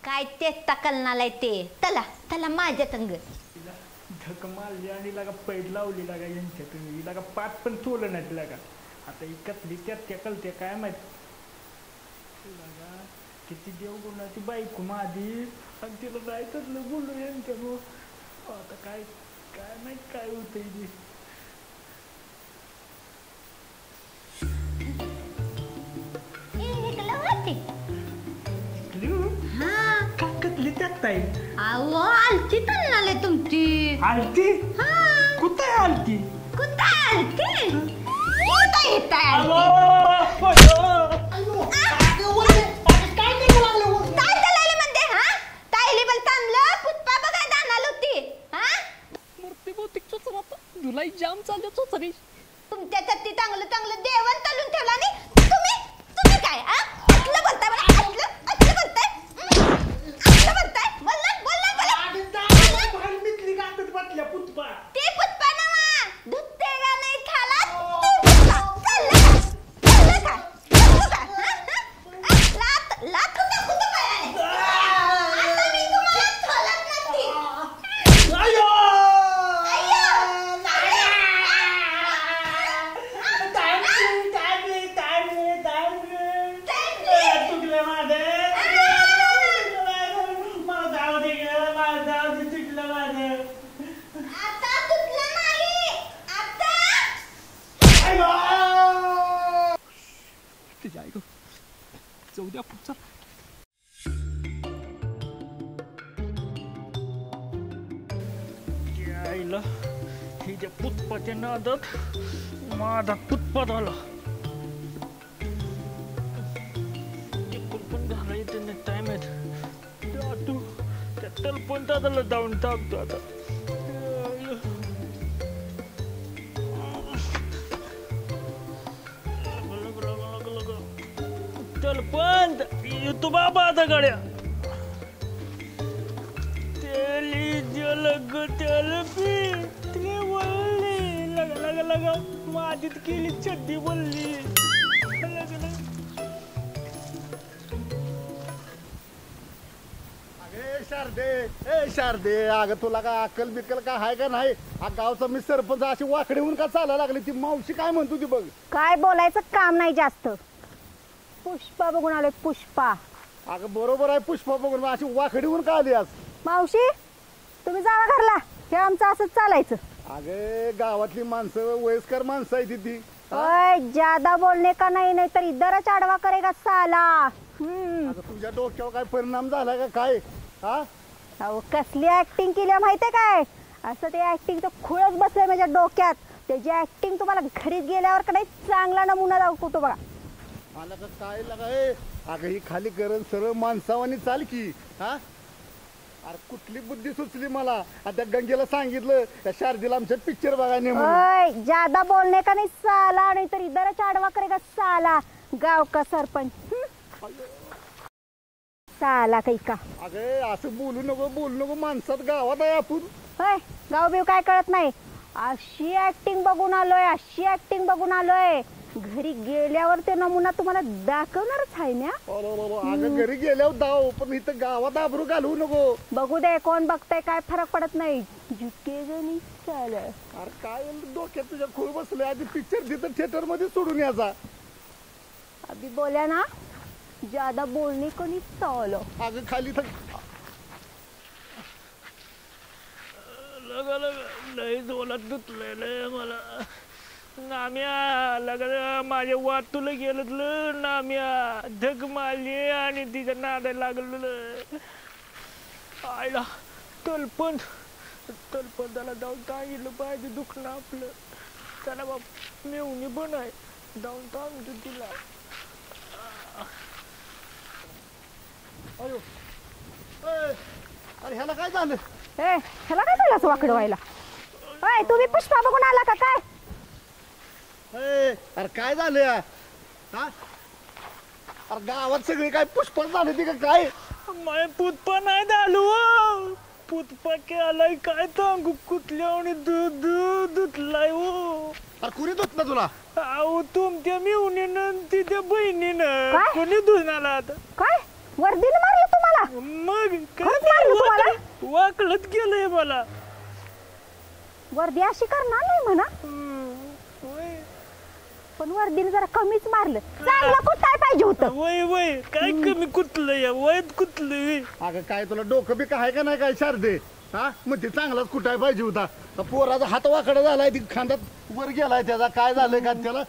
काय तेत्ता कलनालाय ते तला तला माझ्या संग धक मारली आणि लागा पैड लावली लागा यांच्यातून लागा पाठ पण तोलं नाही लागा आता ही कसली त्या कलते काय माहित लागा किती देवगुणाची बायको माझी आणि तिला जायचं बोलू यांच्यामुळं आता काय काय माहित काय होतंय कसली त्यात ताई अहो आलती तन्नाले तुमची आलती कुठे आलती कुठं आलती कुठं येताय काय चालले म्हणते हा ताईली बल थांबलं पुष्पा बघा दानाल होती हा मूर्ती बहुतेक चोचरा जुलाई जाम चालले चोचरी तुमच्यासाठी चांगलं चांगलं देवण तलून ठेवला आणि तुम्ही काय हा असलं बोलताय मला असलं बोलताय असलं बोलताय बोलला ते पुष्पा नवा धुत्ते का नाही खाला चाललं का लात कुठं काय आता मी तुम्हाला थोलत नसती चौद्या पुढचा आईला ही ज्या पुष्पाच्या नादात माझा पुष्पा झाला पण घाला येते नाही टाइम आहेत तू त्या तलपण दादाला जाऊन टाकतो आता तलपंत तू बाबा आता गाड्या तेली जलग तेलपी ते बोलली लगा लगा लगा माझीत केली चड्डी बोलली शारदे अगं तुला काय अक्कल बिक्कल काय हाय का नाही हा गावचा मी सरपंच अशी वाकडे होऊन का चालायला लागली ती मावशी काय म्हणतो ती बघ काय बोलायचं काम नाही जास्त पुष्पा बघून आलोय पुष्पा अगं बरोबर आहे पुष्पा बघून अशी वाकडी होऊन का आली आज मावशी तुम्ही जावा घरला हे आमचं असंच चालायचं अगे गावातली माणसं वयस्कर माणसं आहे ती ओय ज्यादा बोलणे का नाही तर इधरच आडवा करेगा साला तुझ्या डोक्यावर काय परिणाम झाला का काय हा अहो कसली ऍक्टिंग केली माहितीये काय असं ते ऍक्टिंगचं खुळच बसलंय माझ्या डोक्यात त्याची ऍक्टिंग तुम्हाला घरीच गेल्यावर का नाही चांगला नमुना दाखवतो बघा मला का काय लागा अगं ही खाली करण सरळ माणसावानी चाल की हा अरे कुठली बुद्धी सुचली मला त्या गंगेला सांगितलं त्या शारदीला आमच्या पिक्चर बघायला ज्यादा बोलणे का नाही साला नाही तर इधरच आडवा करेगा साला गाव का सरपंच साला काही का अगं असं बोलू नको माणसात गावात आहे आपण होय गाव बिव काय कळत नाही अशी ऍक्टिंग बघून आलोय, अशी ऍक्टिंग बघून आलोय. घरी गेल्यावर ते नमुना तुम्हाला दाखवणारच आहे ना. अगं घरी गेल्यावर दाव, पण इथं गावात आबरू घालवू नको. बघू दे कोण बघताय, काय फरक पडत नाही. झुकेगनी साला. अरे काय डोक्यात तुझ्या खूळ बसले. आधी पिक्चर तिथं थिएटर मध्ये सोडून यायचा. अभी बोल्या ना ज्यादा बोलणे कोणी चावलं. अगं खाली तर लय जोरात दुखलेलं मला. नाम्या लगा माझ्या वाटूला गेलं नाम्या. धग मारली आणि तिच्या नादाला लागलं. आयला तलपण त्याला जाऊन सांगितलं पाहिजे दुखणं आपलं. त्याला बाप मेवणी पण आहे, जाऊन सांगतो तिला. अयो अरे ह्याला काय झालं? ह्याला काय झालं असं वाकडं व्हायला? तुम्ही पुष्पा बघून आला का काय? अरे काय झालं या? अरे गावात सगळी काय पुष्पा झाली ती का काय? माय पुतपा नाही झालो. पुतपा केलाय काय सांगू, कुठल्या आणि दूध धुतलाय हो. अरे कुणी धुतलं तुला? अहो तुमच्या मिवणीनं तिच्या बहिणीनं. कोणी धुणार आता? काय वर्दीनं मारलं तुम्हाला? मग खरंच मारलं तुम्हाला? वाकलत गेलंय मला. वर्दी अशी करणार नाही म्हणा, पण वर्दीने जरा कमीच मारलं. चांगलं कुठाय पाहिजे होतं. वय वय काय कमी कुठलं या वयात कुठलं. अगं काय तुला डोकं बी काय का नाही काय शारदे? हा मग ते चांगलाच कुठाय पाहिजे होता. पोराचा हात वाकडा झालाय, ती खांद्यात वर गेलाय त्याचा. काय झालंय का त्याला?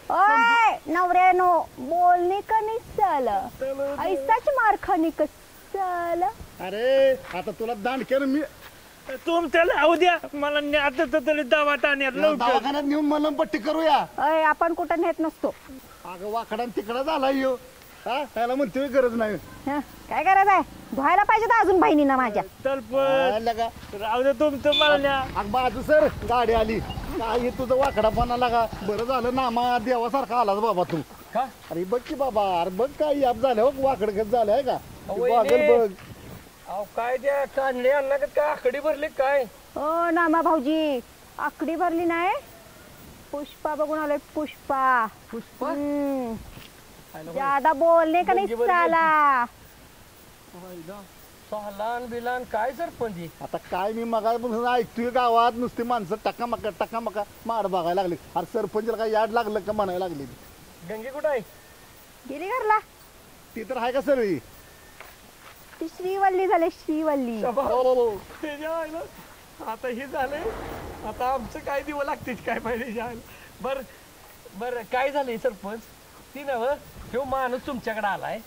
नवऱ्यानो बोलणे का नाही चाल, ऐसाच मार खाणे का चाल. अरे आता तुला दांडक्यानं मी तुमच्याला लावू द्या मला. आता तर दवाखान्यात दवाखान्यात नेऊन मलमपट्टी करूया. आपण कुठं नेत नसतो. अगं वाकडा तिकडा झाला यो. हा त्याला म्हणते गरज नाही. काय गरज आहे? धुवायला पाहिजे तर अजून बहिणीना माझ्या. राहू दे तुमचं मला. बाजू सर गाडी आली. काय तुझं वाकडापणा लागा. बरं झालं नामा देवासारखा आलाच बाबा तू. अरे बघ की बाबा, अरे बघ काय याप झालं हो, वाकडगत झालंय का बघ. अहो काय त्या कांदे आणला का आकडी भरली काय? हो नामा भाऊजी, आकडी भरली नाही, पुष्पा बघून आलोय. पुष्पा पुष्पा ज्यादा बोलणे का नाही चाला. सालान बिलान काय सरपंच? आता काय मी मग ऐकतोय गावात नुसती माणसं टकामका मार बघायला लागले. अरे सरपंचला काय याड लागलं का म्हणायला लागले. गंगे कुठं आहे? गेली घरला. ती तर आहे का सगळी? ती श्रीवल्ली झाले, श्रीवल्ली. आता हे झालंय. आता आमचं काय दिवं लागते काय पाहिजे. बर बर काय झालंय सरपंच? ती नव ह्यो माणूस तुमच्याकडे आलाय.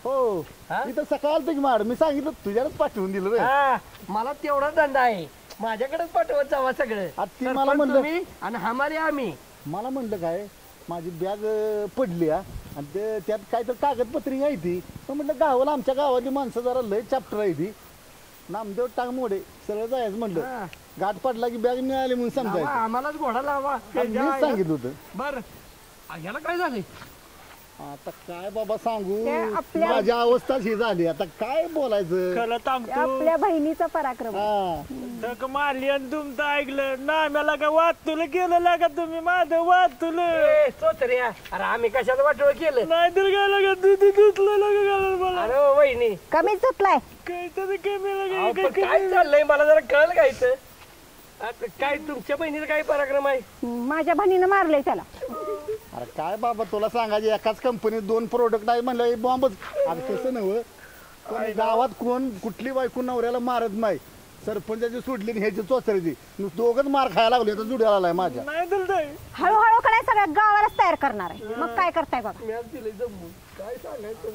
हो इथं सकाळ की माड मी सांगितलं तुझ्याच पाठवून दिलं. मला तेवढा धंदा आहे, माझ्याकडेच पाठवत जावा सगळं. ती मला म्हणलं मी आणि हमारे आम्ही. मला म्हणलं काय माझी बॅग पडली आणि त्यात काय तर कागदपत्री आहे ती. म्हटलं गावाला आमच्या गावातली माणसं जरा लय चॅप्टर आहे ती. नामदेव टांग मोडे सरळ जायचं म्हणलं. गाठ पडला की बॅग मिळाली म्हणून समजायचं. आम्हालाच घोडा लावा मीच सांगितलं होतं. बर याला काय झाले? आता काय बाबा सांगू, माझ्या अवस्था ही झाली. आता काय बोलायचं. आपल्या बहिणीचा पराक्रम. धक मारली आणि तुमचं ऐकलं ना. मला का वाटतुलं केलं का तुम्ही? माझं वाटतुलं चोचऱ्या. अरे आम्ही कशात वाटवं केलं नाही तर काय लागा दूध धुतलं मला. अरे वहिनी कमीच धुतलाय. काहीतरी कमी काय चाललंय मला जरा कळलं गायचं. आता काय तुमच्या बहिणीला काय पराक्रम आहे? माझ्या बहिणीनं मारलंय त्याला. अरे काय बाबा तुला सांगायचे, एकाच कंपनीत 2 प्रोडक्ट आहे म्हणलं बॉम्बच. अरे तसं नव्ह, गावात कोण कुठली बायको नवऱ्याला मारत नाही. सरपंचाची सोडली ह्याची चोचऱ्याची दोघच मार खायला लागले. तर जुड्याला आलाय माझ्या. हळूहळू कडे सगळ्या गावालाच तयार करणार आहे. मग काय करताय बघा. काय सांगायचं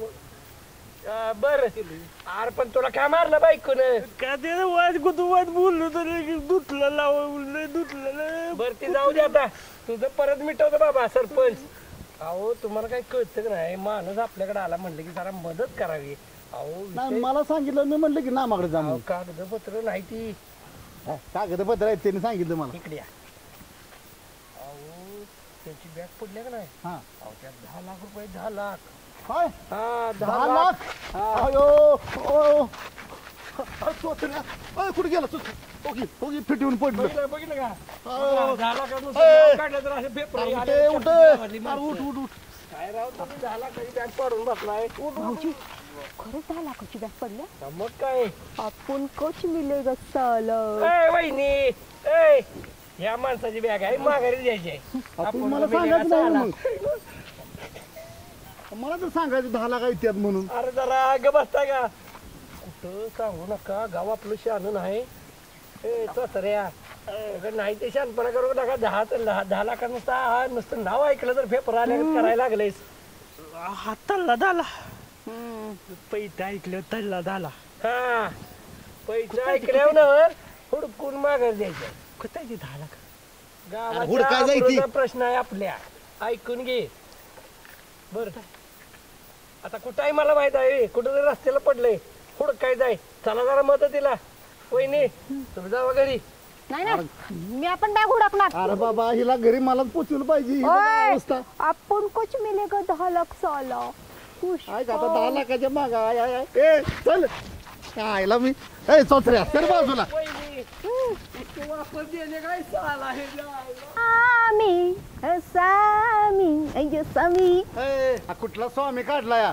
बर. अरे पण तुला काय मारलं बायकोन? काय ते वाज बोललो तर धुतलं लावलं धुतलं. बर ती जाऊ दे आता. तुझं परत मिटवतो बाबा सरपंच. अहो तुम्हाला काही कळतं नाही, माणूस आपल्याकडे आला म्हणलं की जरा मदत करावी. अहो मला सांगितलं, मी म्हणलं की नामाकडे जा. कागदपत्र नाही ती. कागदपत्र आहेत त्यांनी सांगितलं मला. इकडे या. अहो त्याची बॅग पडली का नाही? अहो त्यात 10 लाख रुपये. 10 लाख. काय? 10 लाख. अयो कुठे गेला? ओके फिटून पडलं. बघितलं का अहो. झाला का नुसतं ए. नाव काढलं तर असे पेपर अरे आले. उठ, उठ. गावातली अरे माणसं. उठ, उठ, उठ. काय राव तुम्ही झाला कधी बॅग पडून बसलाय भाऊजी खरंच 10 लाखाची बॅग पडल्या. मग काय आपण कोच मिलेगा साला. ए वहिनी ए या माणसाची बॅग आहे माघारी द्यायची आहे. आपण मला सांगायचं नाही मग. मला तर सांगायचं 10 लाख येतात म्हणून. अरे जरा ग बसता का कुठं सांगू नका गाव आपलं शहाणं नाही. ए चोचऱ्या नाही ते शहाणपणा करू नका. 10 लाखानुसार नुसतं नाव ऐकलं तर पेपर आल्या करायला लागलेस. हा तल्ला झाला पैसा ऐकलं तल्ला झाला. हा पैसा ऐकल्यावर हुडकून माघार द्यायचं. कुठं 10 लाख हुडकाय जायची. गावाचा प्रश्न आहे आपल्या ऐकून घे बर. आता कुठं आहे मला माहित आहे कुठं तरी रस्त्याला पडलंय हुडकाय जाय. चला जरा मदतीला वहिनी तुम्ही जावा घरी. नाही ना मी आपण बॅग हुडकणार. अरे बाबा हिला घरी मलाच पोचवलं पाहिजे. ही बघा ओय, अवस्था. आपण कोच मिलेगा 10 लाख साला. खुश आहे का आता 10 लाखाच्या माग ए चल आयला मी ए चोचऱ्या चल बाजूला. वापर देणे काय साला आहे आम्ही सामी. ए हा कुठला स्वामी काढला या.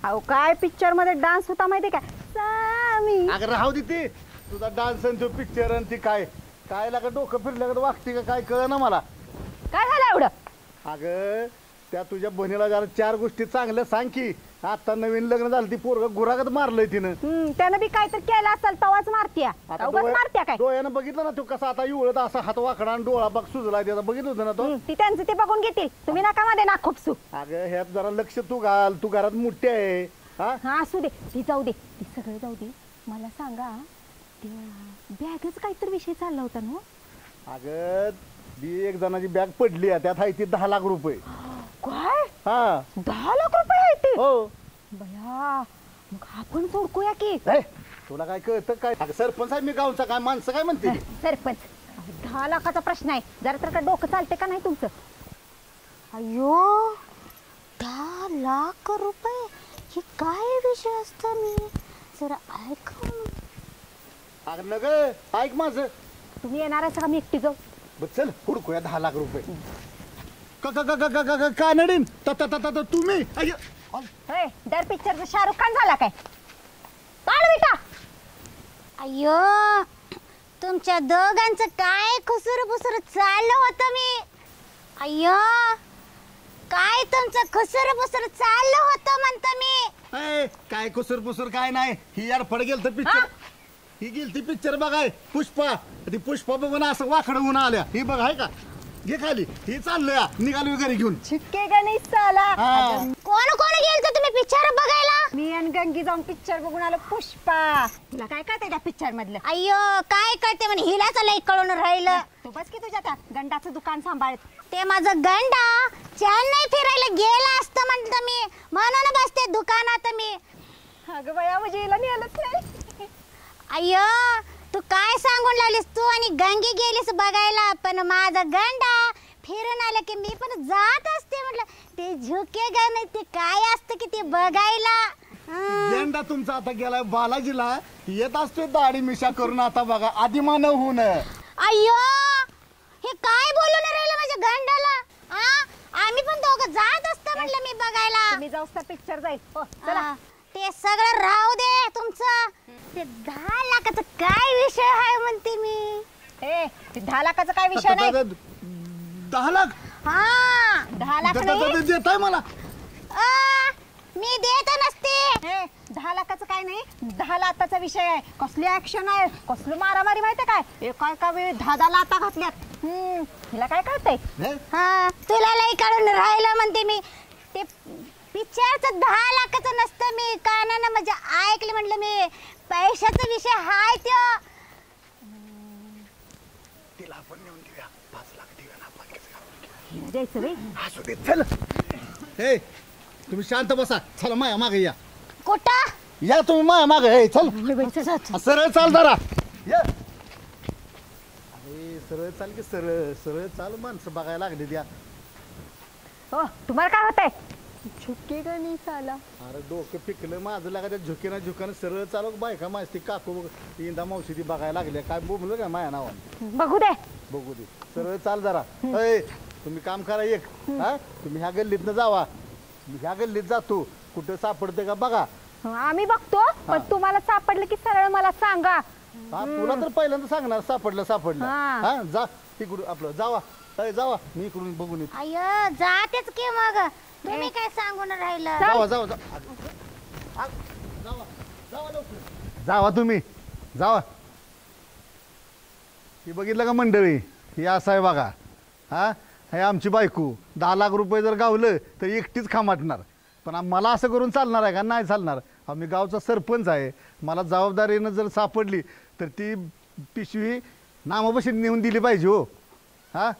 अहो काय पिक्चर मध्ये डान्स होता माहितीये का सामी. अगं राहू दे ती तुझा डान्स आणि तो पिक्चर आणि ती काय काय लागा डोकं फिरल्याकडे वागते का काय कळ ना मला. काय झालं एवढं. अगं त्या तुझ्या बहिणीला जरा 4 गोष्टी चांगल्या सांग की. आता नवीन लग्न झालं ती पोरग गुरागत मारलंय तिनं. त्यानं बी काय तर केलं असेल तवाच मारत्या. मारत्या काय डोळ्यानं बघितलं ना तू कसा आता इवळत असा हात वाकडा आणि डोळा बघ सुजला त्याचा बघितलं होतं ना तो. ती त्यांचं ते बघून घेतील. तुम्ही नका मध्ये ना खुपसू. अगं ह्यात जरा लक्ष तू घाल. तू घरात मोठी आहे. हा असू दे ती जाऊ दे ती सगळं जाऊ दे. मला सांगा त्या बॅगच काहीतरी विषय चालला होता ना. अगं ती एक जणाची बॅग पडली आहे त्यात आहे ती 10 लाख रुपये. काय हा 10 लाख रुपये आहे ते. हो बया मग आपण सोडकूया की. तुला काय कळतं काय. अगं सरपंच आहे मी गावचा काय माणसं काय म्हणते. सरपंच 10 लाखाचा प्रश्न आहे. जरा तर का डोकं चालते का नाही तुमचं. अयो 10 लाख रुपये हे काय विषय असता. मी जरा ऐक. अगं नग ऐक माझं. तुम्ही येणार आहे का मी एकटी जाऊ. बरं चल हुडकूया 10 लाख रुपये. का नडीन तुम्ही दर पिक्चरचा शाहरुख खान झाला काय. काढ बेटा. अयो तुमच्या दोघांचं काय खुसर पुसर चाललं होतं. मी अयो काय तुमचं खुसर पुसर चाललं होतं म्हणतं मी. काय कुसूर पुसूर काय नाही. ही यार फड गेल तर पिक्चर. ही गेल ती पिक्चर बघाय पुष्पा. ती पुष्पा बघून असं वाकडं होऊन आल्या. ही बघ आहे का घे खाली. ही चाललंय निघालो घरी घेऊन. चिटकेगा नाही साला. कोण कोण गेलत तुम्ही पिक्चर बघायला. मी आणि गंगी जाऊन पिक्चर बघून आलो पुष्पा. तुला काय कळतंय त्या पिक्चर मधलं. अय्यो काय कळते म्हणे हिलाच लई कळून राहिलं. तू बस की तुझ्या त्या गंडाचं दुकान सांभाळत. ते माझं गंडा चेन्नई फिरायला गेला असतं म्हणलं मी म्हणून बसते दुकानात मी. अगं बया म्हणजे हिला नेलंच नाही. अय्यो तू काय सांगून लागलीस. तू आणि गंगी गेलीस बघायला पण माझं गंडा फिरून आलं की मी पण जात असते म्हटलं. ते झुके गा नाही ते काय असतं की ते बघायला. गेंडा तुमचा आता गेलाय बालाजीला. येत असतो दाढी मिशा करून आता बघा आदिमानव होऊन. अय्यो हे काय बोलून राहिलं माझ्या गंडाला. आम्ही पण दोघं जात असतं म्हटलं मी बघायला. तुम्ही जाऊस तर पिक्चर जाईल. चला ते सगळं राहू दे तुमचं. ते 10 लाखाचं काय विषय आहे म्हणते मी. ते 10 लाखाचा काय विषय नाही. 10 लाख. हा 10 लाख देत आहे मला. मी देत नसते. 10 लाखाचं काय नाही. 10 लाखाचा विषय आहे. कसली ऍक्शन आहे कसलं मारामारी माहितीये काय. एका वेळी 10 लाथा घातल्यात. हिला काय कळतंय. हा तुला लई काढून राहिलं म्हणते मी. ते पिक्चरचं 10 लाखाचं नसतं. मी कानानं म्हणजे ऐकलं म्हटलं मी. पैशाचा विषय हाय त्यो. तिला आपण नेऊन देऊया 5 लाख देऊया ना आपण. द्यायचं रे. असू दे चल. हे तुम्ही शांत बसा. चला माया मागे या. कुठं या तुम्ही माया मागे. हे चल सरळ चाल जरा. या अरे सरळ चाल की सरळ सरळ चाल. माणसं बघायला लागली द्या. हो तुम्हाला काय होतंय. झुकेगा नहीं साला. अरे डोकं पिकलं माझं लागा त्या झुकानं सरळ चालू बायका माझी काकू इंदा मावशी ती बघायला लागल्या काय बोललं का माझ्या नावाने. बघू दे. बघू दे सरळ चाल जरा. अय तुम्ही काम करा एक हा तुम्ही ह्या गल्लीतनं जावा मी ह्या गल्लीत जातो कुठं सापडते का बघा. आम्ही बघतो पण तुम्हाला सापडलं की सरळ मला सांगा. हा तुला तर पहिल्यांदा सांगणार सापडलं हा जा तिकडून आपलं जावा. अय जावा मी इकडून बघून येतो. अय जातेच की मग तुम्ही काय सांगून राहिलं. जावा जावा तुम्ही जावा. ही बघितलं का मंडळी ही असं आहे बघा. हा हे आमची बायको 10 लाख रुपये जर गावलं तर एकटीच खामाटणार. पण मला असं करून चालणार आहे का नाही चालणार. मी गावचा सरपंच आहे मला जबाबदारीनं जर सापडली तर ती पिशवी नामापाशी नेऊन दिली पाहिजे हो. हा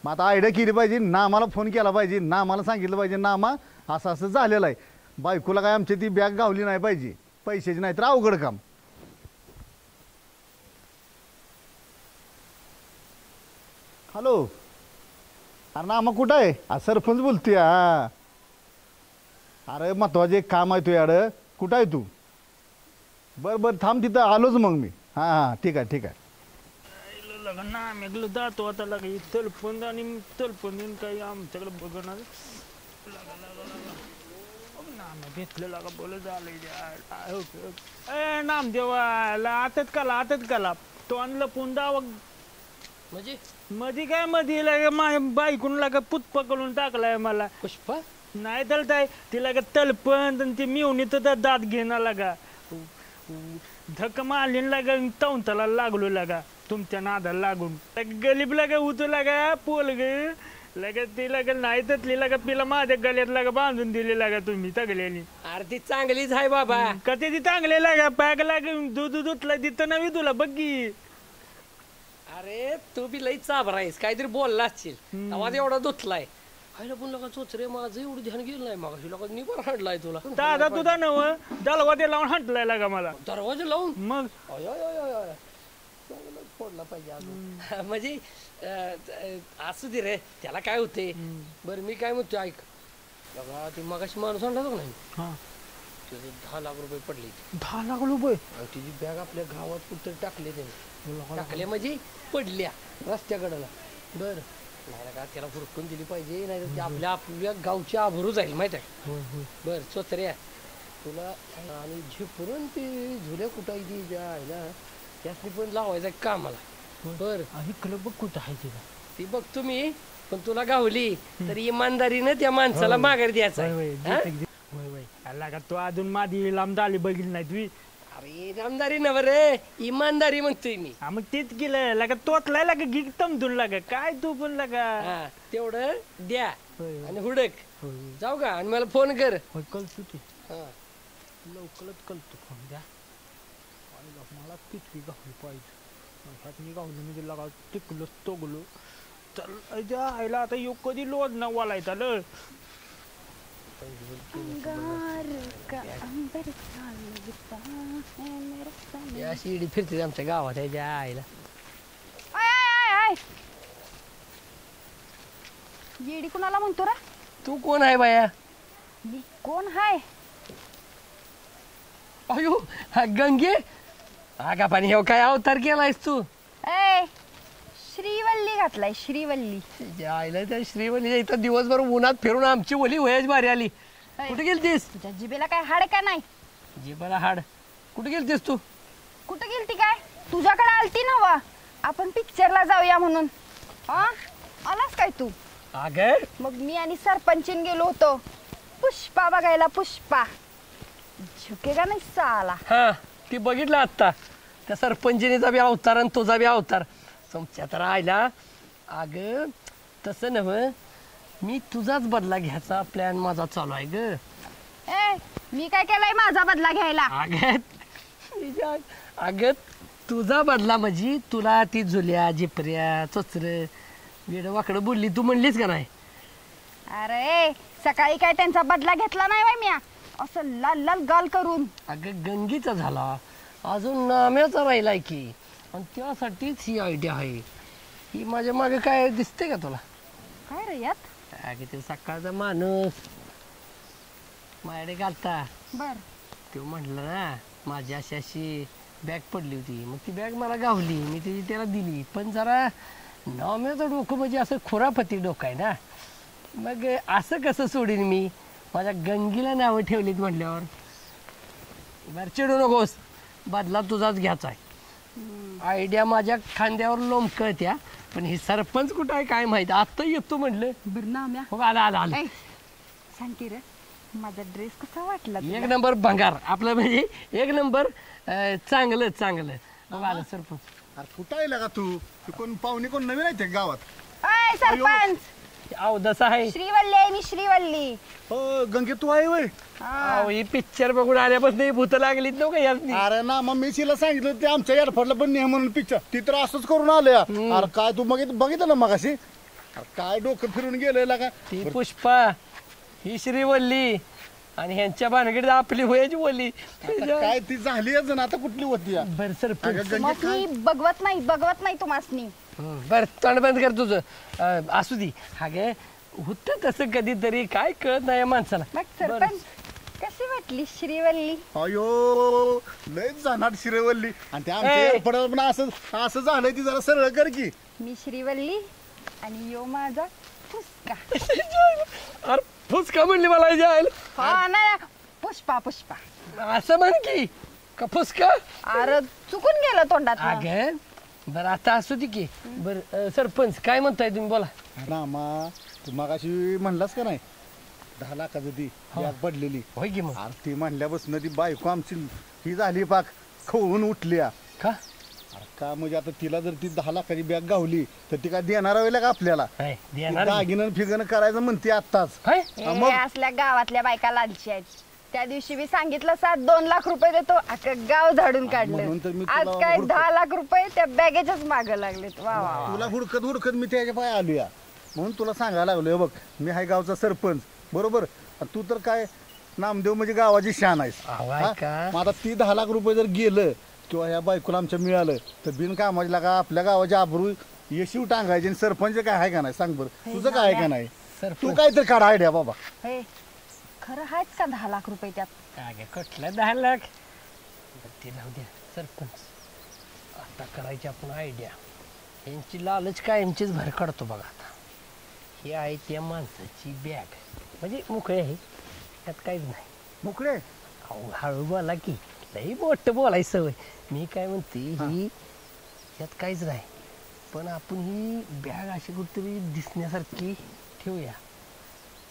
मग आता आयडिया केली पाहिजे ना मला फोन केला पाहिजे ना मला सांगितलं पाहिजे ना मा असं असं झालेलं आहे. बायकोला काय आमची ती बॅग गावली नाही पाहिजे पैशाची नाही तर अवघड काम. हॅलो अरे ना मग कुठं आहे सरपंच बोलतोय. हा अरे महत्वाचं एक काम आहे तू याड कुठं आहे तू. बरं थांब तिथं आलोच मग मी. हां ठीक आहे. लगा ना मेघलं जातो आता लगा तलपण आणि तलपण काही आमच्याकडे बघणार नाम घेतलं लागा बोल झालं. ए नामदेवाला आतच कला तो आणलं पुंदा म्हणजे मधी काय मधी लागा माझ्या बायकून लागा पुत पकडून टाकलाय मला. पुष्पा नाही तर तिला का तलपण ती मिवणी तर दात घेणार लागा धक्का मारली लागा तवताला लागलो लागा तुमच्या नादाला लागून गलीब लागा उतू लागा पोल ग लगा ती लागा नाही ततली लागा तिला माझ्या गल्यात लागा बांधून दिली लागा तुम्ही तगल्यानी. अरे ती चांगलीच आहे बाबा. कधी ती चांगले लागा पॅक लागा दूध उठला तिथं नवी तुला बघी. अरे तू बी लई चाभरा आहेस काहीतरी बोलला असशील आवाज एवढा धुतलाय. आईला पण लगा चोचरे माझं एवढं ध्यान गेलं नाही मग लगा निबर हाडलाय तुला. दादा तुझा नव दरवाजा लावून हटलाय लागा मला. दरवाजा लावून मग फोडला पाहिजे अजून. म्हणजे असू दे रे त्याला काय होते. बरं मी काय म्हणतो ऐक बघा ती मगाशी माणूस आणला का नाही त्याचे 10 लाख रुपये पडले. 10 लाख रुपये आणि तिची बॅग आपल्या गावात कुठतरी टाकले त्याने. टाकल्या म्हणजे पडल्या रस्त्याकडला. बरं नाही का त्याला हुडकून दिली पाहिजे नाही तर आपल्या गावची आभरू जाईल माहित आहे. बरं चोचऱ्या तुला आणि झिपरून ती झुल्या कुठायची ज्या आहे ना त्यासनी पण लावायचं कामाला. बरं क्लब कुठं आहे तिला ती बघ तुम्ही पण तुला गावली तर इमानदारीनं त्या माणसाला माघार द्यायचा. लागा तो अजून माझी लांबदाली बघितली नाही तुम्ही. अरे इनामदारी नव रे इमानदारी म्हणतोय मी. मग तेच केलं लागा तोतलाय लागा गी तमधून लागा काय तू पण लागा तेवढं द्या आणि हुडक जाऊ का आणि मला फोन कर. कळतो की लवकरच कळतो फोन द्या मला पिठवी गावली पाहिजे मी गावली म्हणजे लागा टिकलो तोगलो चल आईला आता यो कधी लोड न वालायचा ल या शिडी फिरते आमच्या गावात त्याच्या आईला. येडी कुणाला म्हणतो रे. तू कोण आहे बाया. मी कोण हाय. अयो गंगे आगा पाणी हे काय अवतार केलायस तू. ए श्रीवल्ली घातलाय श्रीवल्ली. आईला त्या श्रीवल्लीच्या इथं दिवसभर उन्हात फिरून आमची ओली वयाच भारी आली. कुठे गेलतीस. तुझ्या जिभेला काय हाड का नाही. जिभेला हाड कुठे गेलतीस तू. कुठे गेलती काय तुझ्याकडे आलती ना वा आपण पिक्चरला जाऊया म्हणून. आलास काय तू. अगं मग मी आणि सरपंचीन गेलो होतो पुष्पा बघायला. पुष्पा झुकेगा नाही साला. हा ती बघितलं आता त्या सरपंचिनीचा बी अवतार आणि तुझा बी अवतार तुमच्या तर राहिला. अगं तसं नव मी तुझाच बदला घ्यायचा प्लॅन माझा चालू आहे ग. ए मी काय केलंय माझा बदला घ्यायला. अगं तुझा बदला म्हणजे तुला ती झुल्या जिपऱ्या चोचर वेड वाकडं बोलली तू म्हणलीस का नाही. अरे सकाळी काय त्यांचा बदला घेतला नाही बाई मी असं लाल लाल गाल करून. अगं गंगीचा झाला अजून नाम्याचा राहिलाय की आणि त्यासाठीच ही आयडिया आहे. ही माझ्या मागे काय दिसते का तुला. काय रे यात. अगं ते सकाळचा माणूस माझ्याकडे घालता बर तो म्हटलं ना माझी अशी अशी बॅग पडली होती मग ती बॅग मला गावली मी ती त्याला दिली पण जरा नॉम्याचं डोकं म्हणजे असं खुरापती डोकं आहे ना मग असं कसं सोडीन मी माझ्या गंगीला नावं ठेवलीत म्हटल्यावर बरं चिडू नकोस बदला तुझाच घ्यायचा आहे आयडिया माझ्या खांद्यावर लोंबकळत्या पण हे सरपंच कुठं आहे काय माहिती आत्ता येतो म्हटलं बर ना म्या हो आला आला आला सांग की रे माझा ड्रेस कसा वाटला तुला? एक नंबर भंगार आपलं म्हणजे एक नंबर चांगलं चांगलं हो आलं सरपंच अरे कुठं आहे का तू कोण पाहुणे कोण नवीन आहे गावात? अय सरपंच अवदस आहे श्रीवल्ली आहे मी श्रीवल्ली हो गंगे तू आहे वय अहो ही पिक्चर बघून आल्यापासून ही भूत लागलीत नव्हतं यासनी अरे ना मग मी तिला सांगितलं ते आमच्या एअरपोर्टला पण नाही म्हणून पिक्चर ती तर असंच करून आलं अरे काय तू बघितलं ना मगाशी अरे काय डोकं फिरून गेलेला का ती पुष्पा ही श्रीवल्ली आणि ह्यांच्या भानगडीत आपली व्हायची बोलली काय ती झाली ना आता कुठली होती बर सरपंच तुम्हासनी बघवत नाही तुम्हासनी बर तोंड बंद कर तुझं असू दे हा गे होत तसं कधीतरी काय कळत नाही या माणसाला मग सरपंच कशी वाटली श्रीवल्ली अयो लयच जाणार शिरेवल्ली आणि त्या आमच्या एअरपोर्टला पण असं झालंय ती जरा सरळ कर की मी श्रीवल्ली आणि यो माझा फुसका अरे फुसका म्हणली मला जायला हो ना पुष्पा पुष्पा असं म्हण की का फुसका अरे चुकून गेलं तोंडात अगं बरं आता असू दे की बरं सरपंच काय म्हणताय तुम्ही बोला ना मा तू मगाशी म्हणलास का नाही 10 लाखाची ती बॅग पडलेली होय की मग अरे ती म्हणल्यापासून ती बायको आमची ही झाली पाक खवून उठली का अरे का म्हणजे आता तिला जर ती 10 लाखाची बॅग गावली तर ती काय देणार वेळेला का आपल्याला दागिनं फिगणं करायचं म्हणते आत्ताच हे असल्या गावातल्या बायका लालची आहेत त्या दिवशी मी सांगितलं 2 लाख रुपये देतो अख्खं गाव झाडून काढलं आज काय 10 लाख रुपये त्या बॅगेच्याच मागं लागलेत वा वा तुला हुडकत मी त्याच्या पाय आलो या म्हणून तुला सांगायला लागलोय बघ मी हाय गावचा सरपंच बरोबर तू तर काय नामदेव म्हणजे गावाची शान आहेस मग आता ती 10 लाख रुपये जर गेलं किंवा ह्या बायकोला आमच्या मिळालं तर बिनकामाची लागा आपल्या गावाची आबरू येशीव टांगायची आणि सरपंच काय आहे का नाही सांग बरं तुझं काय आहे का नाही तू काय तर काढ आयडिया बाबा खरं आहेच का 10 लाख रुपये त्यात कुठल्या 10 लाख ते राहू द्या सरपंच आता करायची आपण आयडिया यांची लालच कायमचीच भर काढतो बघा आता ही आहे त्या माणसाची बॅग म्हणजे मोकळे आहे त्यात काहीच नाही मोकळे अहो हळू बोला की लई मोठं बोलायची सवय मी काय म्हणते ही त्यात काहीच नाही पण आपण ही बॅग अशी कुठेतरी दिसण्यासारखी ठेवूया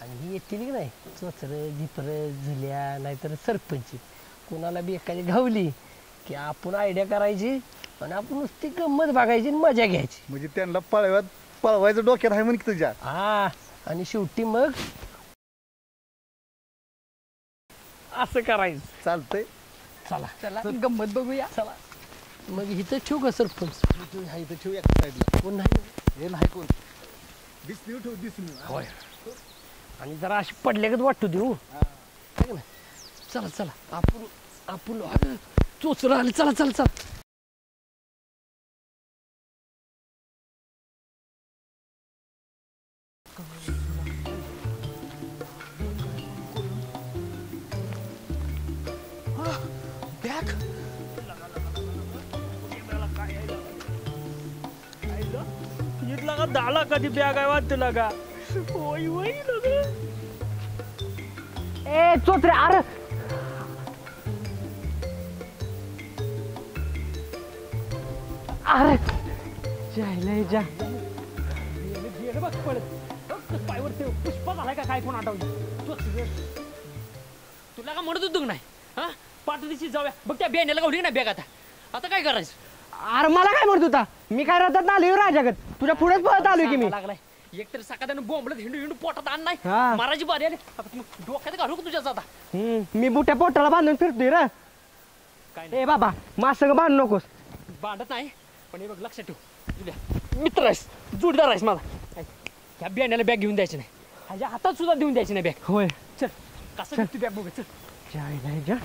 आणि ही येतील की नाही चोचरं झिपरं झुल्या नाहीतर सरपंच कोणाला बी एखादी घावली की आपण आयडिया करायची आणि आपण नुसती गंमत बघायची आणि मजा घ्यायची म्हणजे त्यांना पळवायचं डोक्यात आहे म्हणे तुझ्या हा आणि शेवटी मग असं करायचं चालतंय चला चला गंमत बघूया चला मग इथं ठेवू का सरपंच इथं ठेवू एका साईडला कोण नाही हे नाही कोण दिसली ठेव दिसली होय आणि जरा अशी पडल्यागत वाटतो देऊ चला चला आपण चोचरं आले चला चला चला बॅग इथला का 10 लाखाची बॅग आहे वाटतं लागा होय होय ए चोचरे अरे अरे जायला जा बघ पडत पायवर ठेव पुष्पा झालाय का काय कोण आठवलं तुला का म्हणत होतो नाही हा पाठ दिवशी जाऊया बघ त्या बियाण्याला गावली ना बॅग आता काय करायचं अरे मला काय म्हणत होता मी काय राहतात आलोय राजागत तुझ्या पुढेच पळत आलोय की मी लागलाय एक तर सकाळच्यानं बोंबलत हिंडू पोटात आण नाही मारायची बारी आली डोक्यात घालू का तुझ्याच आता मी बुट्या पोटाला बांधून फिरतोय रे काय ए बाबा माझं बांधू नकोस बांधत नाही पण हे बघ लक्षात ठेव तुझ्या मित्र आहेस जोडदार आहेस मला ह्या बियाण्याला बॅग घेऊन द्यायची नाही ह्याच्या हातात सुद्धा देऊन द्यायची नाही बॅग होय चल कसं तू बॅग बघ चल जायला जा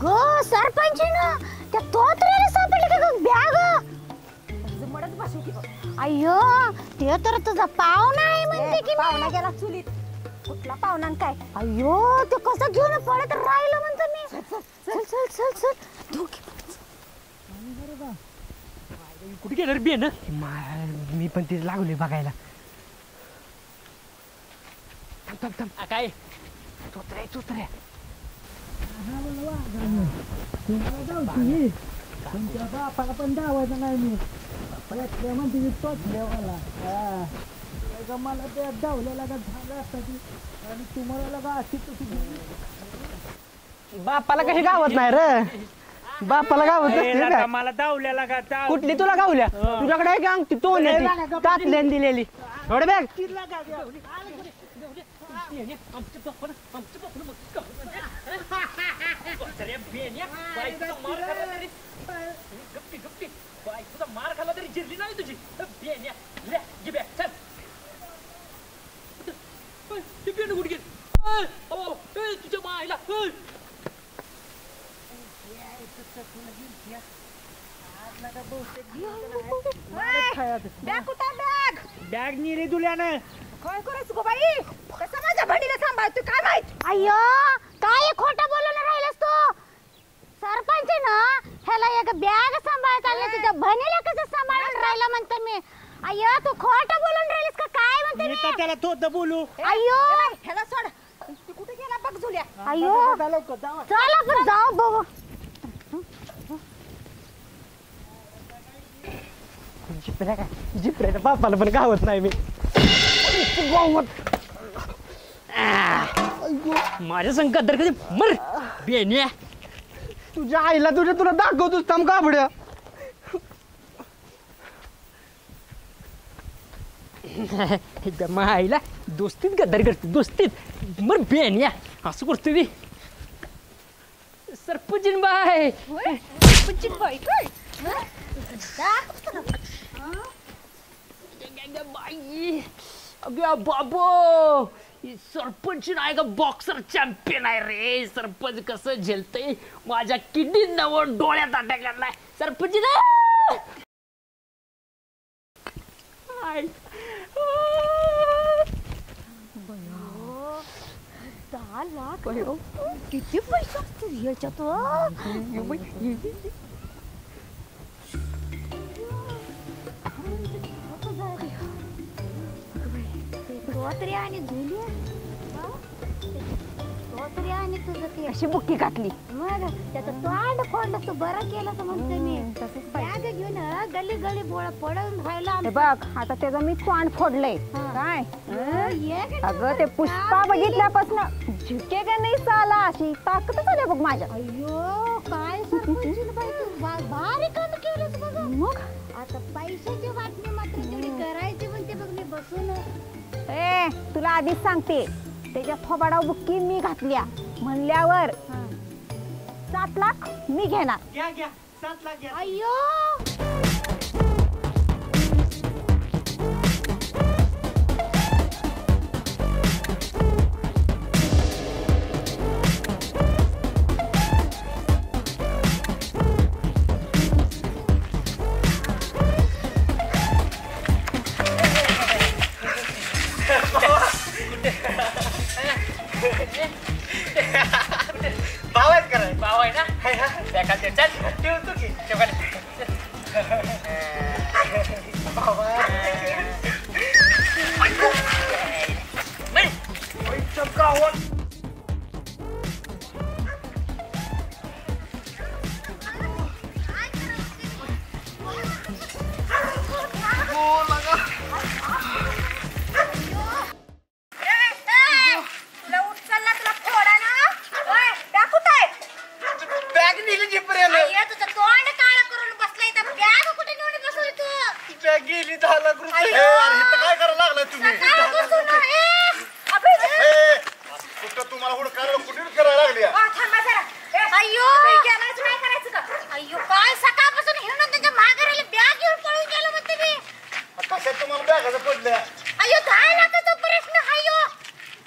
गो सरपंच ना त्या तोत्र्याला सापडले का बॅग मडत बसवती अय्यो ते तर तुझा पाहुणा आहे म्हणते की पाहुणा गेला चुलीत कुठला पाहुणा काय अय्यो ते कसं घेऊन पळत राहिलं म्हणतो मी चल चल चल चल कुठे गेलं रे बेन मी पण तिथे लागलोय बघायला. थांब थांब काय चोत्रे चोत्रे तुमच्या बापाला पण दावायचं नाही मी म्हणते तोचलेवाला मला त्या डावल्याला का झालं असतं ती आणि तुम्हाला का अशी तशी बापाला कशी गावत नाही रे बापाला गावत नसते का? मला दावल्याला का कुठली तुला गावल्या तुझ्याकडे आहे की अंगठी तो तातल्यान दिलेली एवढे बॅग मार खाला तरी जिरली नाही तुझी बेन्या चल बेन कुठे गेली तुझ्या मायला बॅग नेली तुल्यानं काय करायचं गो बाई कसं माझ्या बहिणीला सांभाळतो काय माहित अय्यो काय खोटं बोलून राहिलस तू सरपंच ना ह्याला एक बॅग सांभाळत आले तुझ्या बहिणीला कसं सांभाळून राहिलं म्हणतो मी अय्यो तू खोटं बोलून राहिलीस का काय म्हणते मी तर त्याला थोत बोलू अय्यो ह्याला सोड तू कुठे गेला बघ जुल्या अय्यो चल आपण जाऊ बघू जिपऱ्याच्या बापाला पण गावत नाही मी माझ्या संकट तर कधी मर बेन्या तुझ्या आईला तुला दाखवतोस थांब कापड्या मायला दोस्तीत गद्दारी करते दोस्तीत मर बेन्या असं करतो मी सरपंचीन बाय बाई अगं बाबो सरपंच नाही का बॉक्सर चॅम्पियन आहे रे सरपंच कसं झेलतय माझ्या किडनी नवं डोळ्यात अटॅक काढलाय सरपंच किती पैसे असतील याच्यात आणि आणि तुझं ती अशी बुक्की घातली मग त्याचं तोंड फोडलं तू बरं केलं तर म्हणते मी बॅग घेऊन गली गली बोळा पडून राहिला बघ आता त्याचं मी तोंड फोडलंय काय अगं ते पुष्पा बघितल्यापासून झुके का नाही साला अशी ताकदच आली बघ माझ्या अय्यो काय भारी काम केलंस बघ मग आता पैशाची वाटणी मात्र तेवढी करायची म्हणते बघ मी बसून ए तुला आधीच सांगते त्याच्या थोबाडाव बुक्की मी घातल्या म्हणल्यावर 7 लाख मी घेणार घ्या 7 लाख घ्या अय्यो भाव आहे ना ठेवतो की गेली 10 लाख रुपये काय करायला लागलाय तुम्ही कुठं तुम्हाला हुडकायला कुठे करायला लागली अय्यो नाही करायचं का अय्यो काय सकाळपासून हिरून त्याच्या माघारीला बॅग घेऊन पळून गेलो म्हणते मी कशात तुम्हाला बॅगाचं पडल्या अय्यो 10 लाखाचा प्रश्न अय्यो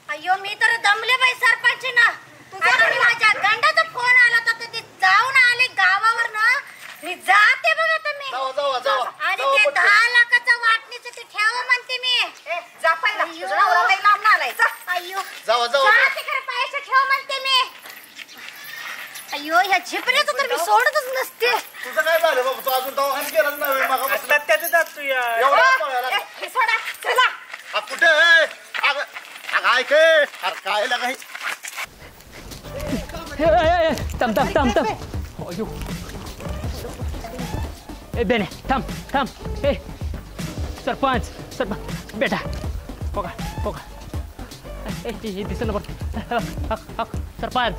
अय्यो मी तर दमले बाई सरपंच ना माझ्या गंडाचा फोन आला तर ते जाऊन आले गावावर ना मी जाते बघ त्या झिपऱ्याचं तर मी सोडतच नसते. तुझं काय झालं बाबा? तू अजून दवाखान्यात गेलाच नाही मग त्याचं जातो या हे सोडा चला. कुठे ऐक अरे काय लागा थांब अयो ए बेने थांब ए सरपंच बेटा पोका ए दिसलं बरं सरपंच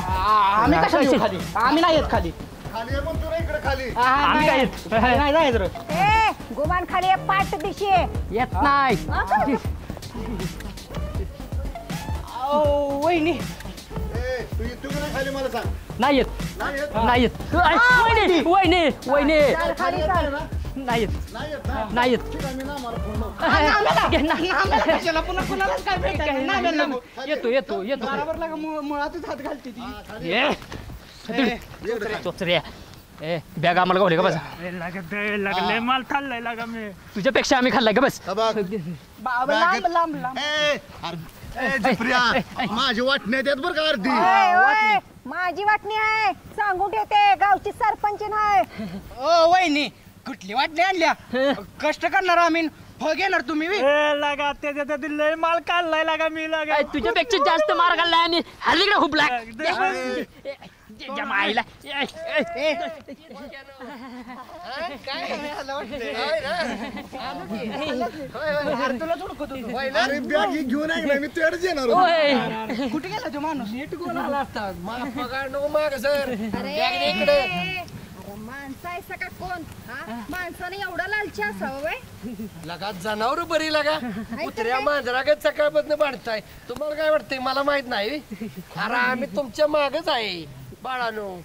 आम्ही कशा येऊ खाली? आम्ही नाही येत खाली. खाली आहे पण तू नाही इकडे खाली. आम्ही काय येत नाही जायचं रे. ए गुमान खाली आहे, पाठ दिशी येत नाही वहिनी ए, तू नाही खाली मला सांग. नाही येत नाही येत. वहिनी खाली चाल. नाही येत नाही येत. ठीक आहे, मी ना मला फोन लाव. कशाला पुन्हा कुणालाच काय भेटायचं नाही. येतो बरोबर लागा मुळातच हात घालते ती. चोचऱ्या ए बॅग आम्हाला गावली का बस लागले माल खाल्लाय लागा मी. तुझ्यापेक्षा आम्ही खाल्लाय का बस हा बघ. लांब ए, अरे, जिप्रिया, माझी वाटणी आहेत बरं का अर्धी. ओय, माझी वाटणी आहे, सांगून ठेवते, गावची सरपंच नाही. ओ वहिनी कुठली वाटणी आणल्या? कष्ट करणार आम्ही, फळ घेणार तुम्ही बी. लागा त्याच्यात लय माल काढलाय लागा मी लागा. तुझ्यापेक्षा जास्त मार खाल्लाय आम्ही हल्लीकडे हुबला माईला अरे बॅग ही घेऊन आहे ना, मी तेवढंच येणार होतो. कुठे गेला तो माणूस? नीट कोण आला असता? माणसा आहे का कोण? माणसाने एवढा लालची असावं वय? लगा जनावर बरी लागा कुत्र्या मांजरागत सकाळपासून बांधताय. तुम्हाला काय वाटतंय मला माहित नाही? अरे आम्ही तुमच्या मागच आहे बाळानो.